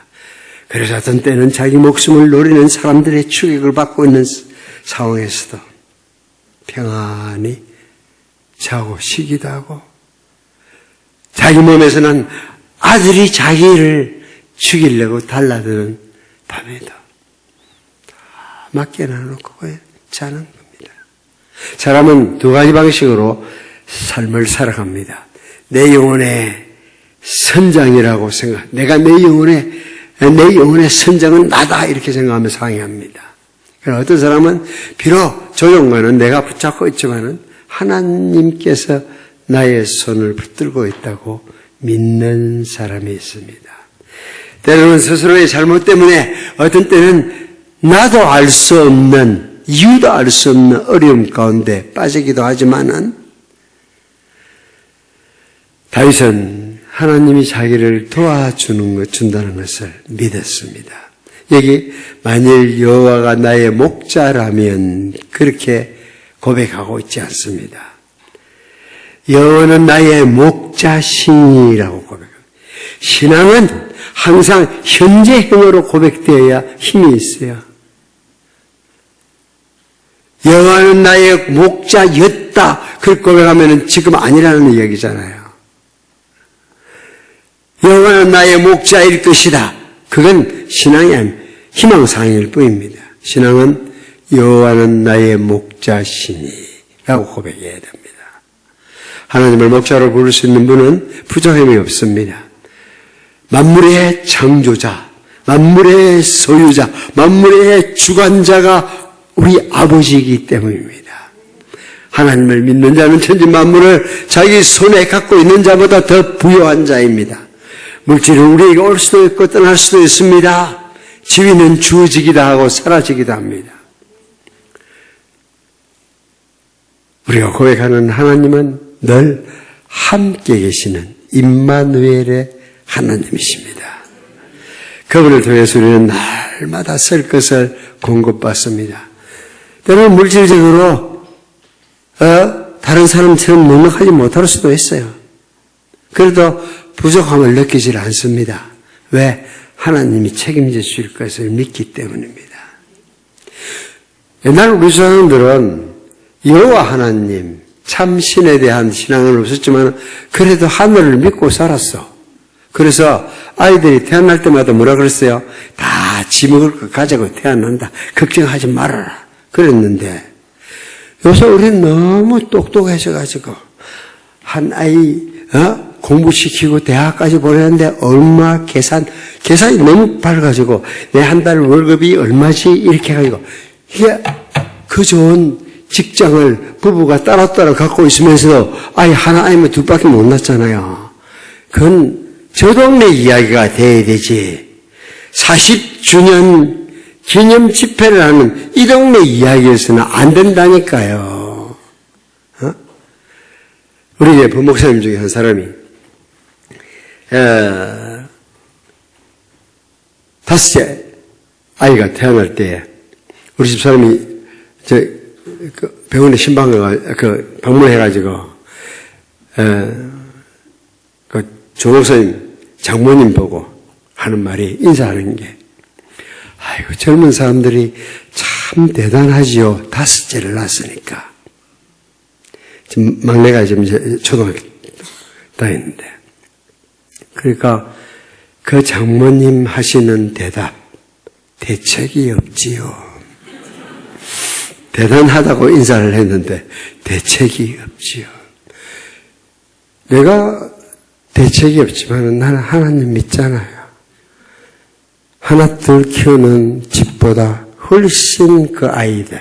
Speaker 1: 그래서 어떤 때는 자기 목숨을 노리는 사람들의 추격을 받고 있는 상황에서도 평안히 자고 쉬기도 하고, 자기 몸에서는 아들이 자기를 죽이려고 달라드는 밤에도 다 맡겨놔놓고 자는 겁니다. 사람은 두 가지 방식으로 삶을 살아갑니다. 내 영혼의 선장이라고 생각, 내가 내 영혼의 선장은 나다 이렇게 생각하며 상행합니다. 그러나 어떤 사람은 비록 조종관은 내가 붙잡고 있지만은 하나님께서 나의 손을 붙들고 있다고 믿는 사람이 있습니다. 때로는 스스로의 잘못 때문에 어떤 때는 나도 알 수 없는, 이유도 알 수 없는 어려움 가운데 빠지기도 하지만은 다윗은 하나님이 자기를 도와준다는 것을 믿었습니다. 여기 만일 여호와가 나의 목자라면 그렇게 고백하고 있지 않습니다. 여호와는 나의 목자시니라고 고백합니다. 신앙은 항상 현재형으로 고백되어야 힘이 있어요. 여호와는 나의 목자였다. 그렇게 고백하면 지금 아니라는 이야기잖아요. 여호와는 나의 목자일 것이다. 그건 신앙이 아닌 희망사항일 뿐입니다. 신앙은 여호와는 나의 목자시니라고 고백해야 됩니다. 하나님을 목자로 부를 수 있는 분은 부족함이 없습니다. 만물의 창조자, 만물의 소유자, 만물의 주관자가 우리 아버지이기 때문입니다. 하나님을 믿는 자는 천지 만물을 자기 손에 갖고 있는 자보다 더 부유한 자입니다. 물질은 우리에게 올 수도 있고 떠날 수도 있습니다. 지위는 주어지기도 하고 사라지기도 합니다. 우리가 고백하는 하나님은 늘 함께 계시는 임마누엘의 하나님이십니다. 그분을 통해서 우리는 날마다 쓸 것을 공급받습니다. 때로는 물질적으로 다른 사람처럼 넉넉하지 못할 수도 있어요. 그래도 부족함을 느끼질 않습니다. 왜? 하나님이 책임져 주실 것을 믿기 때문입니다. 옛날 우리 조상들은 여호와 하나님, 참 신에 대한 신앙은 없었지만 그래도 하늘을 믿고 살았어. 그래서 아이들이 태어날 때마다 뭐라 그랬어요? 다 지 먹을 거 가지고 태어난다. 걱정하지 말아라. 그랬는데 요새 우리는 너무 똑똑해져가지고 한 아이 공부시키고 대학까지 보내는데 얼마 계산이 너무 밝아가지고 내 한 달 월급이 얼마지 이렇게 해가지고 이게 그 좋은 직장을 부부가 따로따로 갖고 있으면서도 아이 하나 아니면 두 밖에 못 낳잖아요. 그건 저 동네 이야기가 돼야 되지. 40주년 기념 집회를 하는 이 동네 이야기에서는 안 된다니까요. 우리 부목사님 중에 한 사람이 5째 아이가 태어날 때 우리 집 사람이 병원에 방문해가지고 조목사님 장모님 보고 하는 말이 인사하는 게 아이고 젊은 사람들이 참 대단하지요. 5째를 낳았으니까. 지금 막내가 지금 초등학교 다니는데 그러니까 그 장모님 하시는 대답 대책이 없지요. 대단하다고 인사를 했는데 대책이 없지요. 내가 대책이 없지만 나는 하나님 믿잖아요. 하나 둘 키우는 집보다 훨씬 그 아이들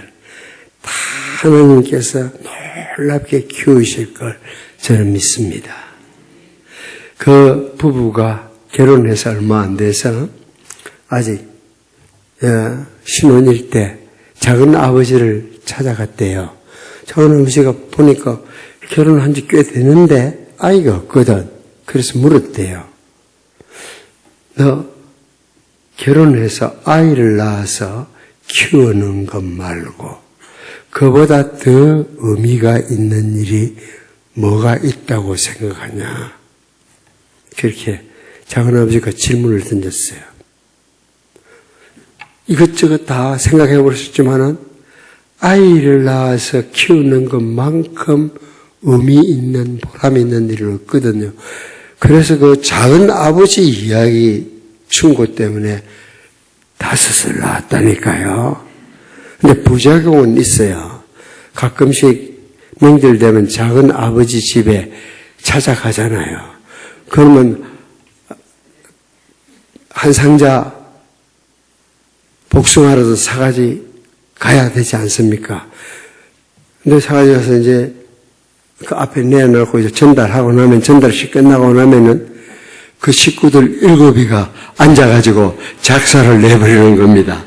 Speaker 1: 다 하나님께서 놀랍게 키우실 걸 저는 믿습니다. 그 부부가 결혼해서 얼마 안 돼서 아직 신혼일 때 작은 아버지를 찾아갔대요. 작은 아버지가 보니까 결혼한 지 꽤 되는데 아이가 없거든. 그래서 물었대요. 너 결혼해서 아이를 낳아서 키우는 것 말고 그보다 더 의미가 있는 일이 뭐가 있다고 생각하냐. 그렇게 작은아버지가 질문을 던졌어요. 이것저것 다 생각해 보셨지만은 아이를 낳아서 키우는 것만큼 의미 있는 보람 있는 일은 없거든요. 그래서 그 작은 아버지 이야기 충고 때문에 5을 낳았다니까요. 근데 부작용은 있어요. 가끔씩 명절 되면 작은 아버지 집에 찾아가잖아요. 그러면 한 상자 복숭아라도 사가지 가야 되지 않습니까? 근데 사가지 가서 이제 그 앞에 내놓고 이제 전달하고 나면 전달식 끝나고 나면은 그 식구들 7이가 앉아가지고 작사를 내버리는 겁니다.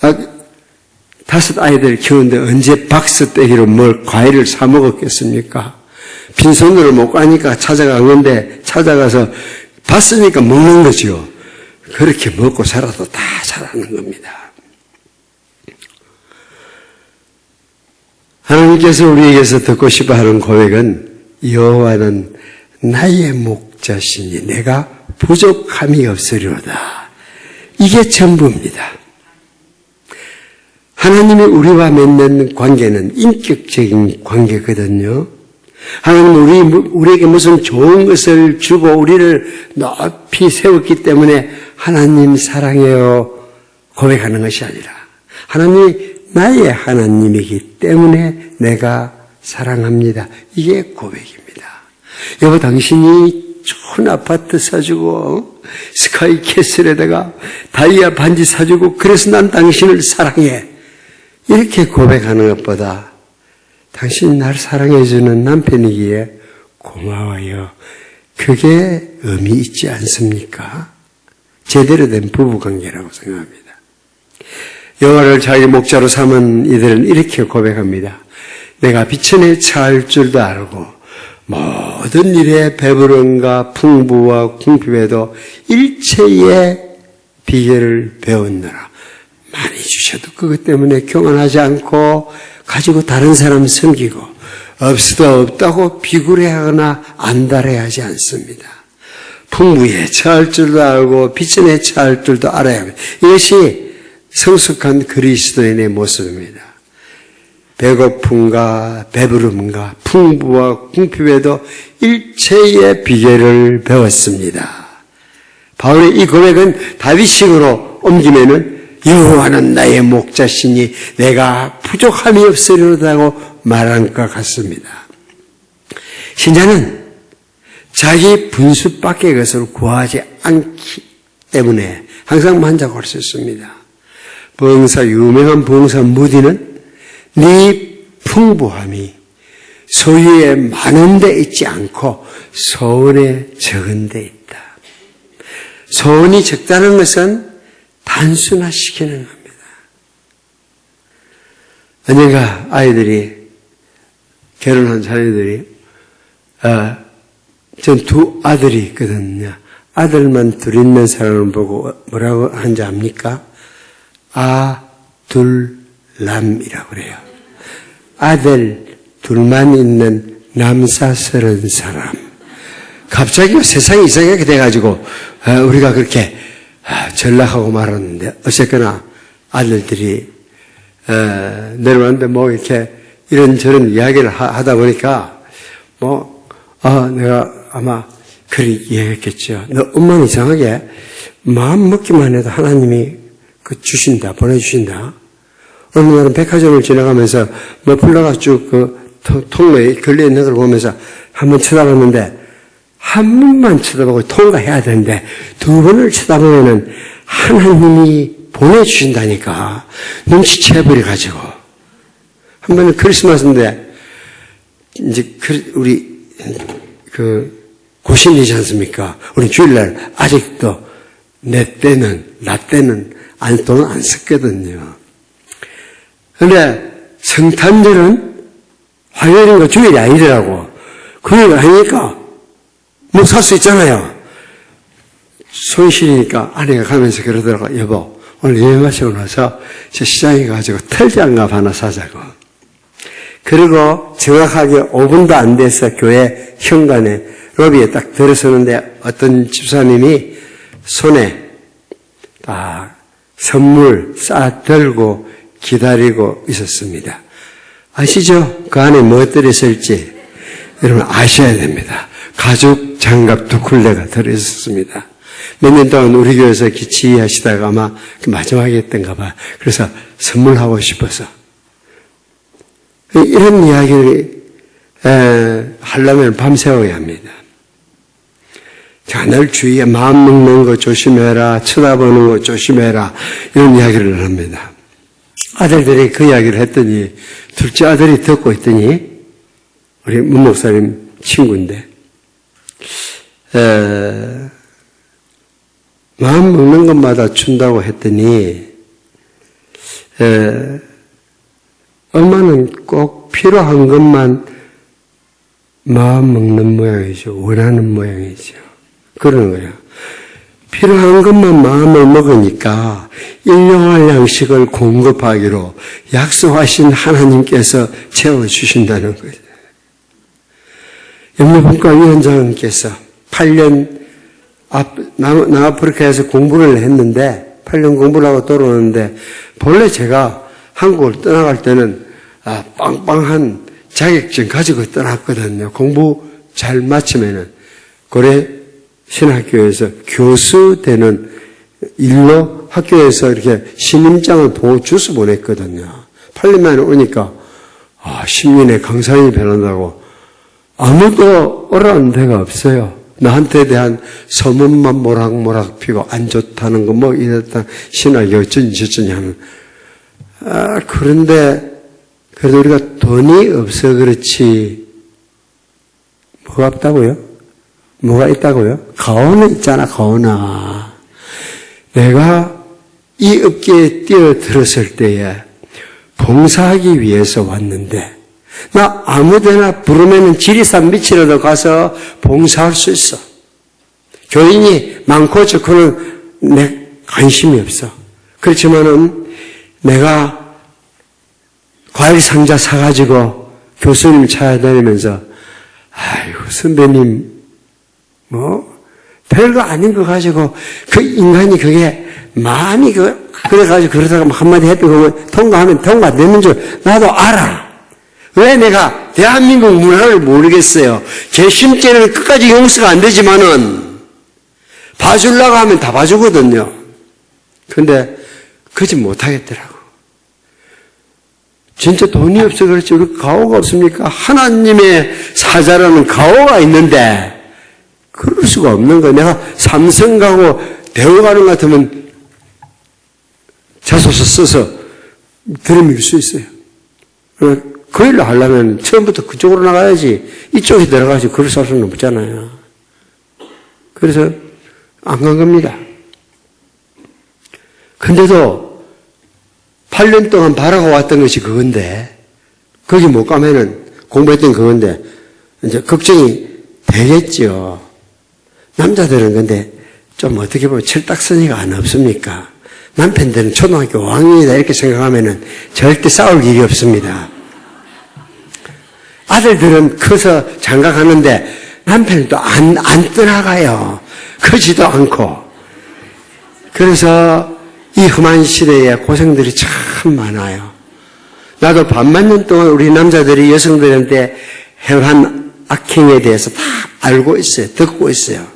Speaker 1: 5 아이들 키우는데 언제 박스 떼기로 뭘 과일을 사 먹었겠습니까? 빈손으로 못 가니까 찾아간 건데 찾아가서 봤으니까 먹는 거죠. 그렇게 먹고 살아도 다 잘하는 겁니다. 하나님께서 우리에게서 듣고 싶어 하는 고백은 여호와는 나의 목자시니 내가 부족함이 없으리로다. 이게 전부입니다. 하나님이 우리와 맺는 관계는 인격적인 관계거든요. 하나님은 우리에게 무슨 좋은 것을 주고 우리를 높이 세웠기 때문에 하나님 사랑해요 고백하는 것이 아니라 하나님이 나의 하나님이기 때문에 내가 사랑합니다. 이게 고백입니다. 여보 당신이 좋은 아파트 사주고 스카이캐슬에다가 다이아 반지 사주고 그래서 난 당신을 사랑해. 이렇게 고백하는 것보다 당신이 나를 사랑해주는 남편이기에 고마워요. 그게 의미 있지 않습니까? 제대로 된 부부관계라고 생각합니다. 여호와를 자기 목자로 삼은 이들은 이렇게 고백합니다. 내가 비천에 처할 줄도 알고 모든 일에 배부름과 풍부와 궁핍에도 일체의 비결을 배웠노라. 많이 주셔도 그것 때문에 교만하지 않고 가지고 다른 사람 섬기고 없어도 없다고 비굴해하거나 안달해하지 않습니다. 풍부에 처할 줄도 알고 비천에 처할 줄도 알아야 합니다. 이것이 성숙한 그리스도인의 모습입니다. 배고픔과 배부름과 풍부와 궁핍에도 일체의 비결을 배웠습니다. 바울의 이 고백은 다윗식으로 옮기면은 여호와는 나의 목자시니 내가 부족함이 없으리로다고 말한 것 같습니다. 신자는 자기 분수 밖의 것을 구하지 않기 때문에 항상 만족할 수 있습니다. 유명한 부흥사 무디는 네 풍부함이 소유에 많은 데 있지 않고 소원에 적은 데 있다. 소원이 적다는 것은 단순화시키는 겁니다. 언젠가 아이들이 결혼한 자녀들이 전 2 아들이 있거든요. 아들만 둘 있는 사람을 보고 뭐라고 하는지 압니까? 아둘남이라고 그래요. 아들 둘만 있는 남사스러운 사람. 갑자기 세상이 이상하게 돼가지고 우리가 그렇게 전락하고 말았는데 어쨌거나 아들들이 내려왔는데 뭐 이렇게 이런저런 이야기를 하다 보니까 내가 아마 그리 이해했겠죠. 너 엄마는 이상하게 마음 먹기만 해도 하나님이 주신다, 보내주신다. 어느 날은 백화점을 지나가면서 머플러가 쭉 통로에 걸려있는 걸 보면서 한번 쳐다봤는데 한 번만 쳐다보고 통과해야 되는데 2번을 쳐다보면은 하나님이 보내주신다니까 눈치채버려가지고 한 번은 크리스마스인데, 이제, 우리, 고신이지 않습니까? 우리 주일날 아직도 나 때는 돈을 안 썼거든요. 근데 성탄절은 화요일인가 주일이 아니더라고. 그걸 아니니까 뭐 살 수 있잖아요. 손실이니까 아내가 가면서 그러더라고. 여보, 오늘 예배 마치고 나서 저 시장에 가지고 털장갑 하나 사자고. 그리고 정확하게 5분도 안 돼서 교회 현관에 로비에 딱 들어서는데 어떤 집사님이 손에 딱 선물 싸 들고 기다리고 있었습니다. 아시죠? 그 안에 뭐 들어있을지 여러분 아셔야 됩니다. 가죽 장갑 2쿨레가 들어있었습니다. 몇 년 동안 우리 교회에서 지휘하시다가 아마 마지막에 했던가 봐. 그래서 선물하고 싶어서. 이런 이야기를 하려면 밤새워야 합니다. 자, 늘 주위에 마음 먹는 거 조심해라, 쳐다보는 거 조심해라, 이런 이야기를 합니다. 아들들이 그 이야기를 했더니, 둘째 아들이 듣고 있더니, 우리 문 목사님 친구인데, 마음 먹는 것마다 준다고 했더니, 엄마는 꼭 필요한 것만 마음 먹는 모양이죠. 원하는 모양이죠. 그러는 거예요. 필요한 것만 마음을 먹으니까 일용할 양식을 공급하기로 약속하신 하나님께서 채워주신다는 거죠. 영문분과위원장께서 8년 남아프리카에서 공부를 했는데 8년 공부를 하고 돌아오는데 본래 제가 한국을 떠나갈 때는 빵빵한 자격증 가지고 떠났거든요. 공부 잘 마치면은 고래 신학교에서 교수 되는 일로 학교에서 이렇게 신임장을 주서 보냈거든요. 8년 만에 오니까 신민의 강사님이 변한다고 아무도 오라는 데가 없어요. 나한테 대한 소문만 모락모락 피고 안 좋다는 거 뭐 이랬다 신학이 어쩌니 저쩌니 하는. 그런데 그래도 우리가 돈이 없어 그렇지 뭐가 없다고요? 뭐가 있다고요? 가오나 있잖아, 가오나. 내가 이 업계에 뛰어들었을 때에 봉사하기 위해서 왔는데 나 아무데나 부르면은 지리산 밑이라도 가서 봉사할 수 있어. 교인이 많고 적고는 내 관심이 없어. 그렇지만은 내가 과일 상자 사가지고 교수님 찾아다니면서 아이고 선배님 별거 아닌 거 가지고 그 인간이 그게 마음이 그래가지고 그러다가 한마디 했다고 통과하면 통과되는 줄 나도 알아. 왜 내가 대한민국 문화를 모르겠어요. 개심죄는 끝까지 용서가 안 되지만은 봐주려고 하면 다 봐주거든요. 근데 그러지 못하겠더라고. 진짜 돈이 없어 그렇지 우리 가오가 없습니까? 하나님의 사자라는 가오가 있는데 그럴 수가 없는 거야. 내가 삼성 가고 대우 가는 것 같으면 자소서 써서 들이밀 수 있어요. 그 일을 하려면 처음부터 그쪽으로 나가야지 이쪽에 들어가서 그럴 수는 없잖아요. 그래서 안 간 겁니다. 근데도 8년 동안 바라고 왔던 것이 그건데 거기 못 가면은 공부했던 그건데 이제 걱정이 되겠죠. 남자들은 근데 좀 어떻게 보면 철딱서니가 안 없습니까? 남편들은 초등학교 5학년이다 이렇게 생각하면은 절대 싸울 일이 없습니다. 아들들은 커서 장가가는데 남편은 또 안 떠나가요. 크지도 않고. 그래서 이 험한 시대에 고생들이 참 많아요. 나도 반만 년 동안 우리 남자들이 여성들한테 행한 악행에 대해서 다 알고 있어요. 듣고 있어요.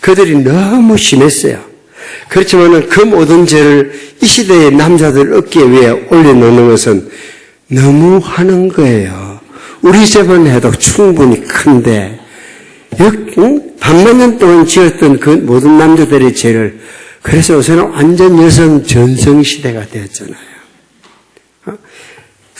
Speaker 1: 그들이 너무 심했어요. 그렇지만 그 모든 죄를 이 시대의 남자들 어깨 위에 올려놓는 것은 너무 하는 거예요. 우리 집은 해도 충분히 큰데 반만 년 동안 지었던 그 모든 남자들의 죄를 그래서 요새는 완전 여성 전성시대가 되었잖아요.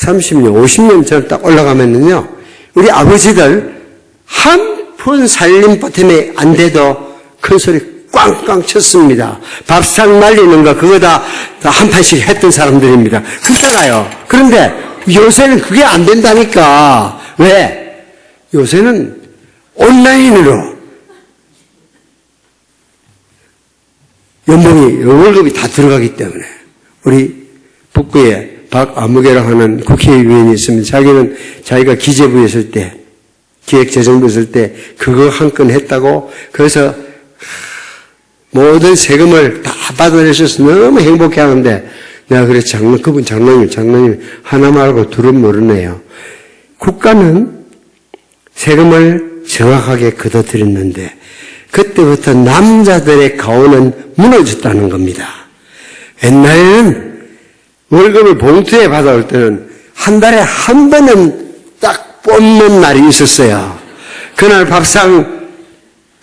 Speaker 1: 30년, 50년 전 딱 올라가면은요, 우리 아버지들 한 푼 살림보탬이 안 돼도 큰 소리 꽝꽝 쳤습니다. 밥상 말리는 거 그거 다 한 판씩 했던 사람들입니다. 그렇잖아요. 그런데 요새는 그게 안 된다니까. 왜? 요새는 온라인으로 월급이 다 들어가기 때문에 우리 북구에 박아무개라고 하는 국회의원이 있으면 자기가 기재부에 있을 때 기획재정부 있을 때 그거 한 건 했다고 그래서 모든 세금을 다 받아내셔서 너무 행복해 하는데 내가 그래서 그분 장로님 하나 말고 둘은 모르네요. 국가는 세금을 정확하게 걷어들였는데 그때부터 남자들의 가오는 무너졌다는 겁니다. 옛날에는 월급을 봉투에 받아올 때는 한 달에 한 번은 딱 뽑는 날이 있었어요. 그날 밥상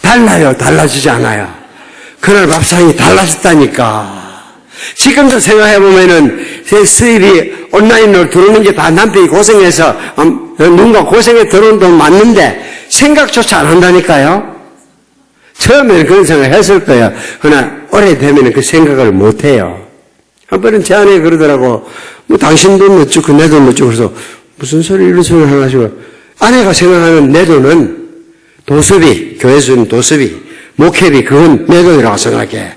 Speaker 1: 달라요? 달라지지 않아요? 그날 밥상이 달라졌다니까. 지금도 생각해보면은 제 수입이 온라인으로 들어오는 게 다 남편이 고생해서 누군가 고생해 들어온 돈 맞는데 생각조차 안 한다니까요. 처음에는 그런 생각을 했을 거예요. 그러나 오래되면 그 생각을 못 해요. 한 번은 제 아내가 그러더라고. 뭐 당신 돈 어쩌고 내 돈 어쩌고 그래서 무슨 소리 이런 소리를 하셔가지고 아내가 생각하는 내 돈은 도수비, 교회 주는 도수비, 목회비 그건 내 돈이라고 생각해.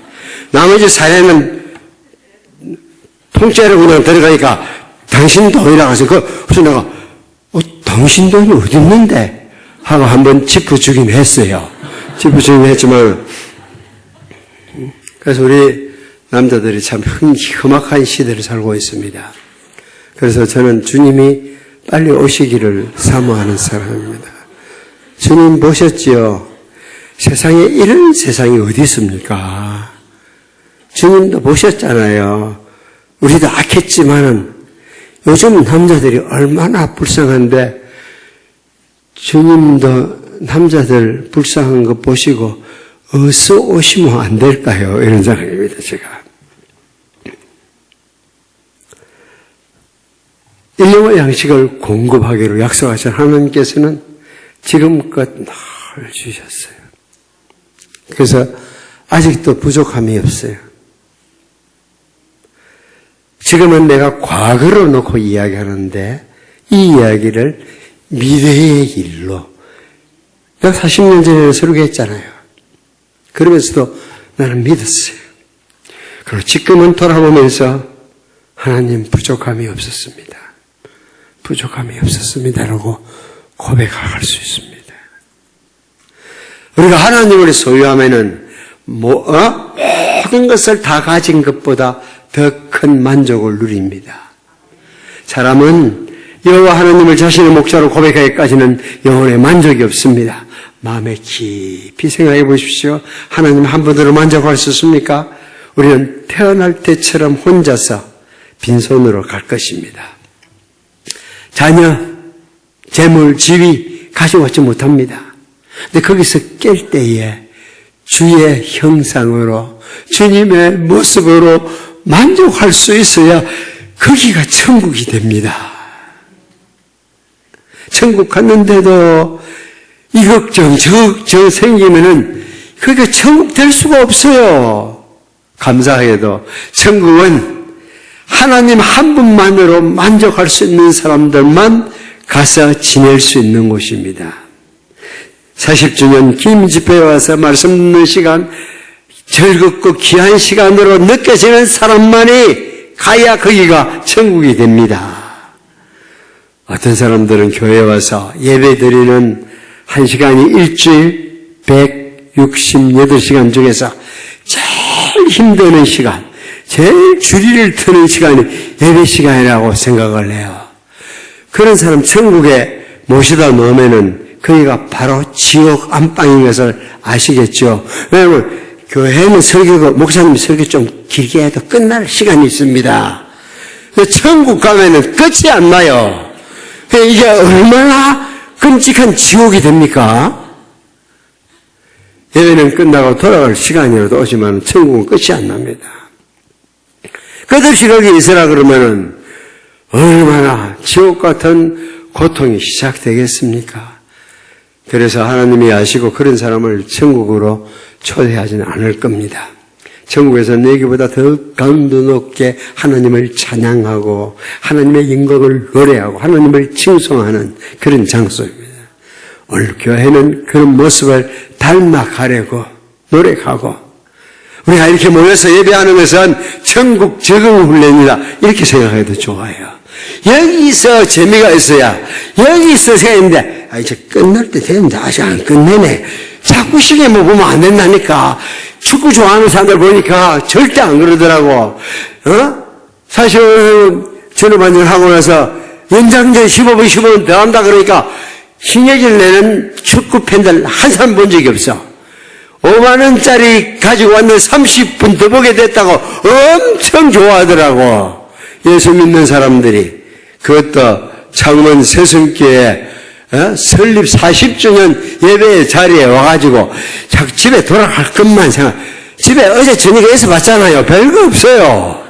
Speaker 1: 나머지 사례는 통째로 그냥 들어가니까 당신 돈이라고 해서 그래서 내가 당신 돈이 어디 있는데? 하고 한번 짚어주긴 했어요. 짚어주긴 했지만 그래서 우리 남자들이 참 험악한 시대를 살고 있습니다. 그래서 저는 주님이 빨리 오시기를 사모하는 사람입니다. 주님 보셨지요? 세상에 이런 세상이 어디 있습니까? 주님도 보셨잖아요. 우리도 악했지만은 요즘 남자들이 얼마나 불쌍한데 주님도 남자들 불쌍한 거 보시고 어서 오시면 안 될까요? 이런 생각입니다, 제가. 일용할 양식을 공급하기로 약속하신 하나님께서는 지금껏 늘 주셨어요. 그래서 아직도 부족함이 없어요. 지금은 내가 과거로 놓고 이야기하는데 이 이야기를 미래의 일로 내가 40년 전에 설교했잖아요. 그러면서도 나는 믿었어요. 그리고 지금은 돌아보면서 하나님 부족함이 없었습니다. 부족함이 없었습니다라고 고백할 수 있습니다. 우리가 하나님을 소유하면은 모든 것을 다 가진 것보다 더 큰 만족을 누립니다. 사람은 여호와 하나님을 자신의 목자로 고백하기까지는 영혼에 만족이 없습니다. 마음에 깊이 생각해 보십시오. 하나님 한 번으로 만족할 수 있습니까? 우리는 태어날 때처럼 혼자서 빈손으로 갈 것입니다. 자녀, 재물, 지위 가져오지 못합니다. 근데 거기서 깰 때에 주의 형상으로 주님의 모습으로 만족할 수 있어야 거기가 천국이 됩니다. 천국 갔는데도 이 걱정 저 걱정 생기면은 거기가 천국 될 수가 없어요. 감사하게도 천국은 하나님 한 분만으로 만족할 수 있는 사람들만 가서 지낼 수 있는 곳입니다. 40주년 기념 집회에 와서 말씀 듣는 시간, 즐겁고 귀한 시간으로 느껴지는 사람만이 가야 거기가 천국이 됩니다. 어떤 사람들은 교회에 와서 예배 드리는 1시간이 일주일 168시간 중에서 제일 힘드는 시간, 제일 주리를 트는 시간이 예배 시간이라고 생각을 해요. 그런 사람 천국에 모시다 놓으면은 거기가 바로 지옥 안방인 것을 아시겠죠? 왜냐하면 교회는 설교가, 목사님 설교 좀 길게 해도 끝날 시간이 있습니다. 천국 가면은 끝이 안 나요. 이게 얼마나 끔찍한 지옥이 됩니까? 예배는 끝나고 돌아갈 시간이라도 오지만 천국은 끝이 안 납니다. 끝없이 거기 있으라 그러면은 얼마나 지옥 같은 고통이 시작되겠습니까? 그래서 하나님이 아시고 그런 사람을 천국으로 초대하지는 않을 겁니다. 천국에서 내게보다 더 강도 높게 하나님을 찬양하고 하나님의 영광을 노래하고 하나님을 칭송하는 그런 장소입니다. 오늘 교회는 그런 모습을 닮아가려고 노력하고 우리가 이렇게 모여서 예배하는 것은 천국 적응 훈련이다 이렇게 생각해도 좋아요. 여기서 재미가 있어야 여기서 생각했는데 이제 끝날 때 되는데 아직 안 끝내네. 자꾸 시계 뭐 보면 안 된다니까. 축구 좋아하는 사람들 보니까 절대 안 그러더라고. 사실 전후반전 하고 나서 연장전 15분 15분 더 한다 그러니까 신경질 내는 축구 팬들 한 사람 본 적이 없어. 5만 원짜리 가지고 왔는데 30분 더 보게 됐다고 엄청 좋아하더라고. 예수 믿는 사람들이. 그것도 창원 새순교회 설립 40주년 예배 자리에 와가지고 자꾸 집에 돌아갈 것만 생각. 집에 어제 저녁에 있어봤잖아요. 별거 없어요.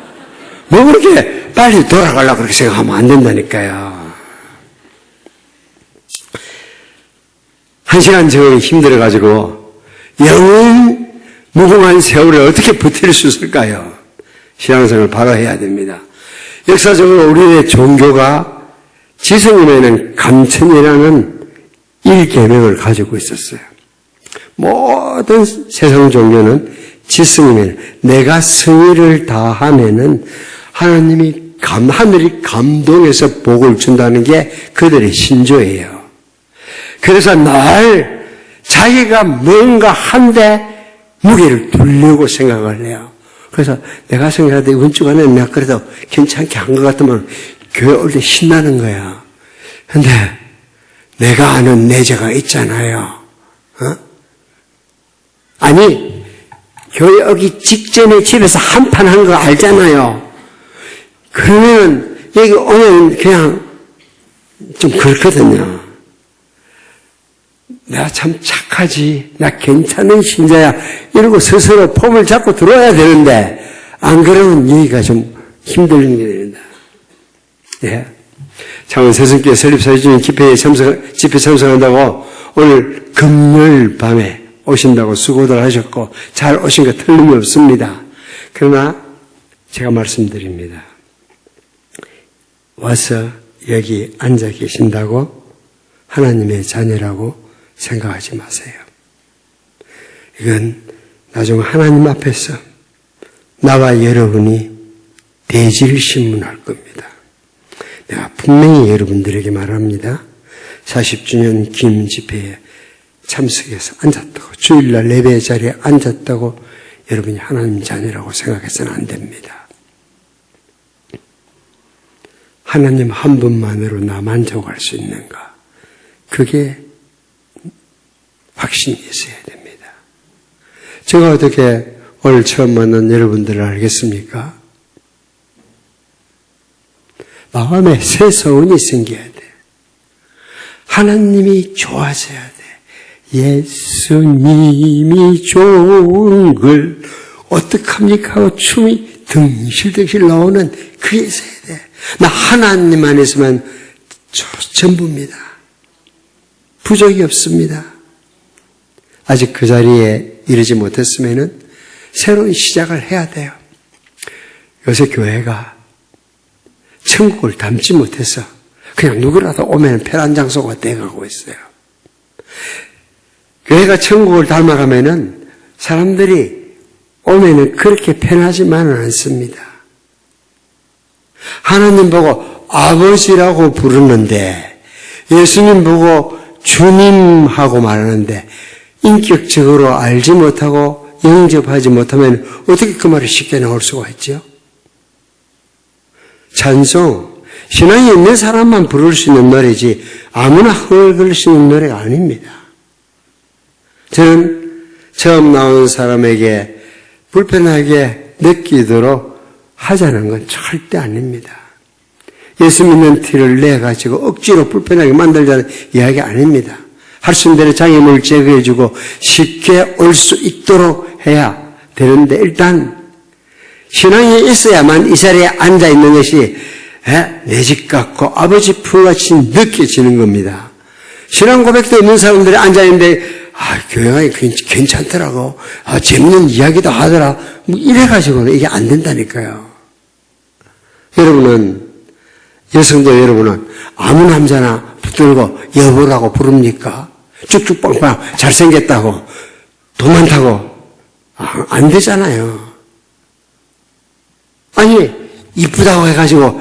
Speaker 1: 뭐 그렇게 빨리 돌아가려고 그렇게 생각하면 안 된다니까요. 1시간 정도 힘들어가지고 영원 무궁한 세월을 어떻게 버틸 수 있을까요? 신앙생활을 바로 해야 됩니다. 역사적으로 우리의 종교가 지성임에는 감천이라는 일계명을 가지고 있었어요. 모든 세상 종교는 지성임에는 내가 성의를 다하면은 하늘이 감동해서 복을 준다는 게 그들의 신조예요. 그래서 늘 자기가 뭔가 한데 무게를 두려고 생각을 해요. 그래서 내가 생각할 때 이번 주간에 내가 그래도 괜찮게 한 것 같으면 교회 올 때 신나는 거야. 근데 내가 아는 내재가 있잖아요. 아니 교회 오기 직전에 집에서 한판 한 거 알잖아요. 그러면 여기 오면 그냥 좀 그렇거든요. 내가 참 착하지, 나 괜찮은 신자야 이러고 스스로 폼을 잡고 들어와야 되는데 안 그러면 여기가 좀 힘들게 됩니다. 예. 창원 새순교회 설립 40주년 집회 참석한다고 오늘 금요일 밤에 오신다고 수고들 하셨고 잘 오신 거 틀림이 없습니다. 그러나 제가 말씀드립니다. 와서 여기 앉아 계신다고 하나님의 자녀라고 생각하지 마세요. 이건 나중에 하나님 앞에서 나와 여러분이 대질 신문할 겁니다. 내가 분명히 여러분들에게 말합니다. 40주년 기념 집회에 참석해서 앉았다고, 주일날 예배 자리에 앉았다고 여러분이 하나님 자녀라고 생각해서는 안 됩니다. 하나님 한 분만으로 나 만족할 수 있는가? 그게 확신이 있어야 됩니다. 제가 어떻게 오늘 처음 만난 여러분들을 알겠습니까? 마음에 새 소원이 생겨야 돼. 하나님이 좋아져야 돼. 예수님이 좋은 걸 어떡합니까 하고 춤이 덩실덩실 나오는 그게 있어야 돼. 나 하나님 안에서만 전부입니다. 부족이 없습니다. 아직 그 자리에 이르지 못했으면은 새로운 시작을 해야 돼요. 요새 교회가 천국을 닮지 못해서 그냥 누구라도 오면 편한 장소가 돼가고 있어요. 교회가 천국을 닮아가면은 사람들이 오면은 그렇게 편하지만은 않습니다. 하나님 보고 아버지라고 부르는데 예수님 보고 주님하고 말하는데 인격적으로 알지 못하고 영접하지 못하면 어떻게 그 말이 쉽게 나올 수가 있죠? 찬송, 신앙이 있는 사람만 부를 수 있는 노래지 아무나 흥얼거릴 수 있는 노래가 아닙니다. 저는 처음 나오는 사람에게 불편하게 느끼도록 하자는 건 절대 아닙니다. 예수 믿는 티를 내가지고 억지로 불편하게 만들자는 이야기 아닙니다. 할 수 있는 대로 장애물을 제거해주고 쉽게 올 수 있도록 해야 되는데 일단 신앙이 있어야만 이 자리에 앉아있는 것이 내 집 같고 아버지 품같이 느껴지는 겁니다. 신앙 고백도 없는 사람들이 앉아있는데 교회가 괜찮더라고. 재밌는 이야기도 하더라. 뭐 이래가지고는 이게 안 된다니까요. 여성들 여러분은 아무 남자나 붙들고 여보라고 부릅니까? 쭉쭉 뻥뻥 잘생겼다고 돈 많다고 안 되잖아요. 아니 이쁘다고 해가지고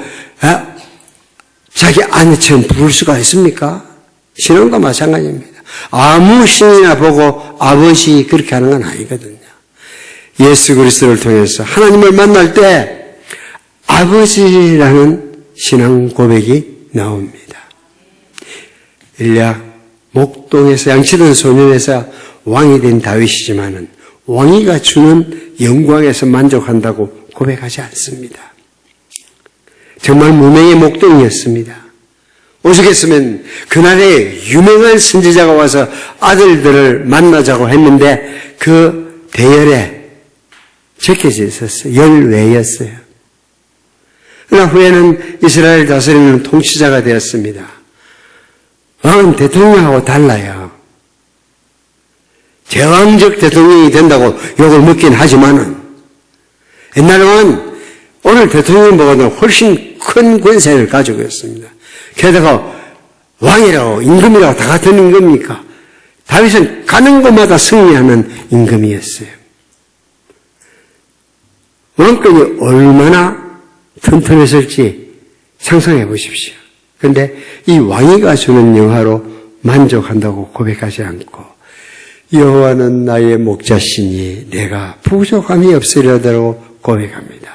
Speaker 1: 자기 아내처럼 부를 수가 있습니까? 신앙도 마찬가지입니다. 아무 신이나 보고 아버지 그렇게 하는 건 아니거든요. 예수 그리스도를 통해서 하나님을 만날 때 아버지라는 신앙 고백이 나옵니다. 일약 목동에서 양치던 소년에서 왕이 된 다윗이지만은 왕위가 주는 영광에서 만족한다고 고백하지 않습니다. 정말 무명의 목동이었습니다. 오죽했으면 그날에 유명한 선지자가 와서 아들들을 만나자고 했는데 그 대열에 적혀져 있었어요. 열외였어요. 그러나 후에는 이스라엘 다스리는 통치자가 되었습니다. 왕은 대통령하고 달라요. 제왕적 대통령이 된다고 욕을 먹긴 하지만은 옛날 왕은 오늘 대통령보다는 훨씬 큰 권세를 가지고 있습니다. 게다가 왕이라고 임금이라고 다 같은 임금입니까? 다윗은 가는 곳마다 승리하는 임금이었어요. 왕권이 얼마나 튼튼했을지 상상해 보십시오. 그런데 이 왕위가 주는 영화로 만족한다고 고백하지 않고 여호와는 나의 목자시니 내가 부족함이 없으리라고 고백합니다.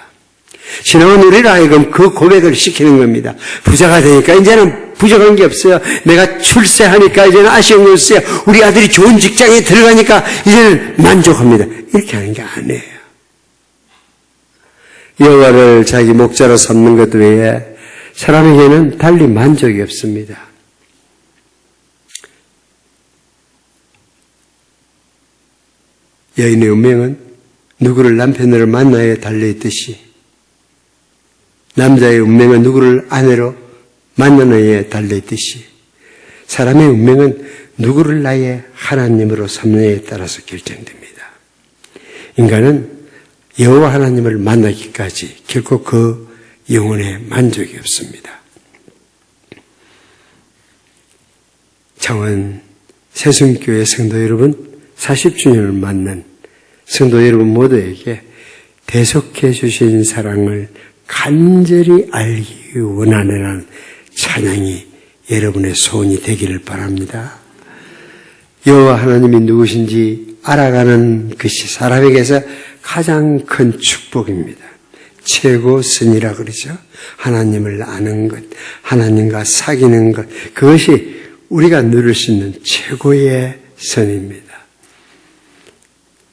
Speaker 1: 신앙은 우리를 하여금 그 고백을 시키는 겁니다. 부자가 되니까 이제는 부족한 게 없어요. 내가 출세하니까 이제는 아쉬운 게 없어요. 우리 아들이 좋은 직장에 들어가니까 이제는 만족합니다. 이렇게 하는 게 아니에요. 여호와를 자기 목자로 삼는 것 외에 사람에게는 달리 만족이 없습니다. 여인의 운명은 누구를 남편으로 만나야 달려있듯이 남자의 운명은 누구를 아내로 만나느냐에 달려있듯이 사람의 운명은 누구를 나의 하나님으로 삼느냐에 따라서 결정됩니다. 인간은 여호와 하나님을 만나기까지 결코 그 영혼에 만족이 없습니다. 창원 새순교회 성도 여러분 40주년을 맞는 성도 여러분 모두에게 대속해 주신 사랑을 간절히 알기 원하는 찬양이 여러분의 소원이 되기를 바랍니다. 여호와 하나님이 누구신지 알아가는 것이 사람에게서 가장 큰 축복입니다. 최고 선이라 그러죠. 하나님을 아는 것, 하나님과 사귀는 것, 그것이 우리가 누릴 수 있는 최고의 선입니다.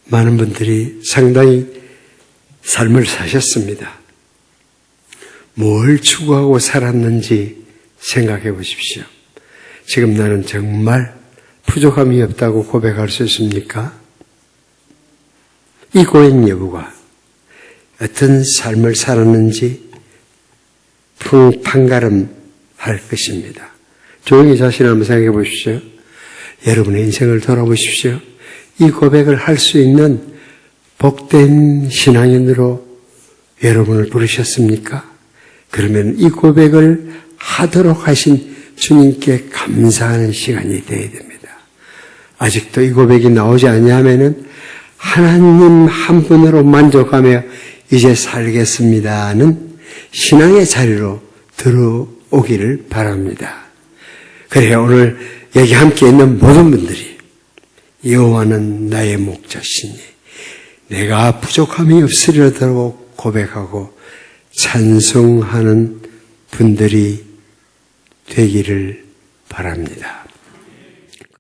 Speaker 1: 많은 분들이 상당히 삶을 사셨습니다. 뭘 추구하고 살았는지 생각해 보십시오. 지금 나는 정말 부족함이 없다고 고백할 수 있습니까? 이 고백 여부가 어떤 삶을 살았는지 판가름할 것입니다. 조용히 자신을 한번 생각해 보십시오. 여러분의 인생을 돌아보십시오. 이 고백을 할 수 있는 복된 신앙인으로 여러분을 부르셨습니까? 그러면 이 고백을 하도록 하신 주님께 감사하는 시간이 되어야 됩니다. 아직도 이 고백이 나오지 않냐면은 하나님 한 분으로 만족하며 이제 살겠습니다는 신앙의 자리로 들어오기를 바랍니다. 그래야 오늘 여기 함께 있는 모든 분들이 여호와는 나의 목자시니 내가 부족함이 없으리라고 고백하고 찬송하는 분들이 되기를 바랍니다.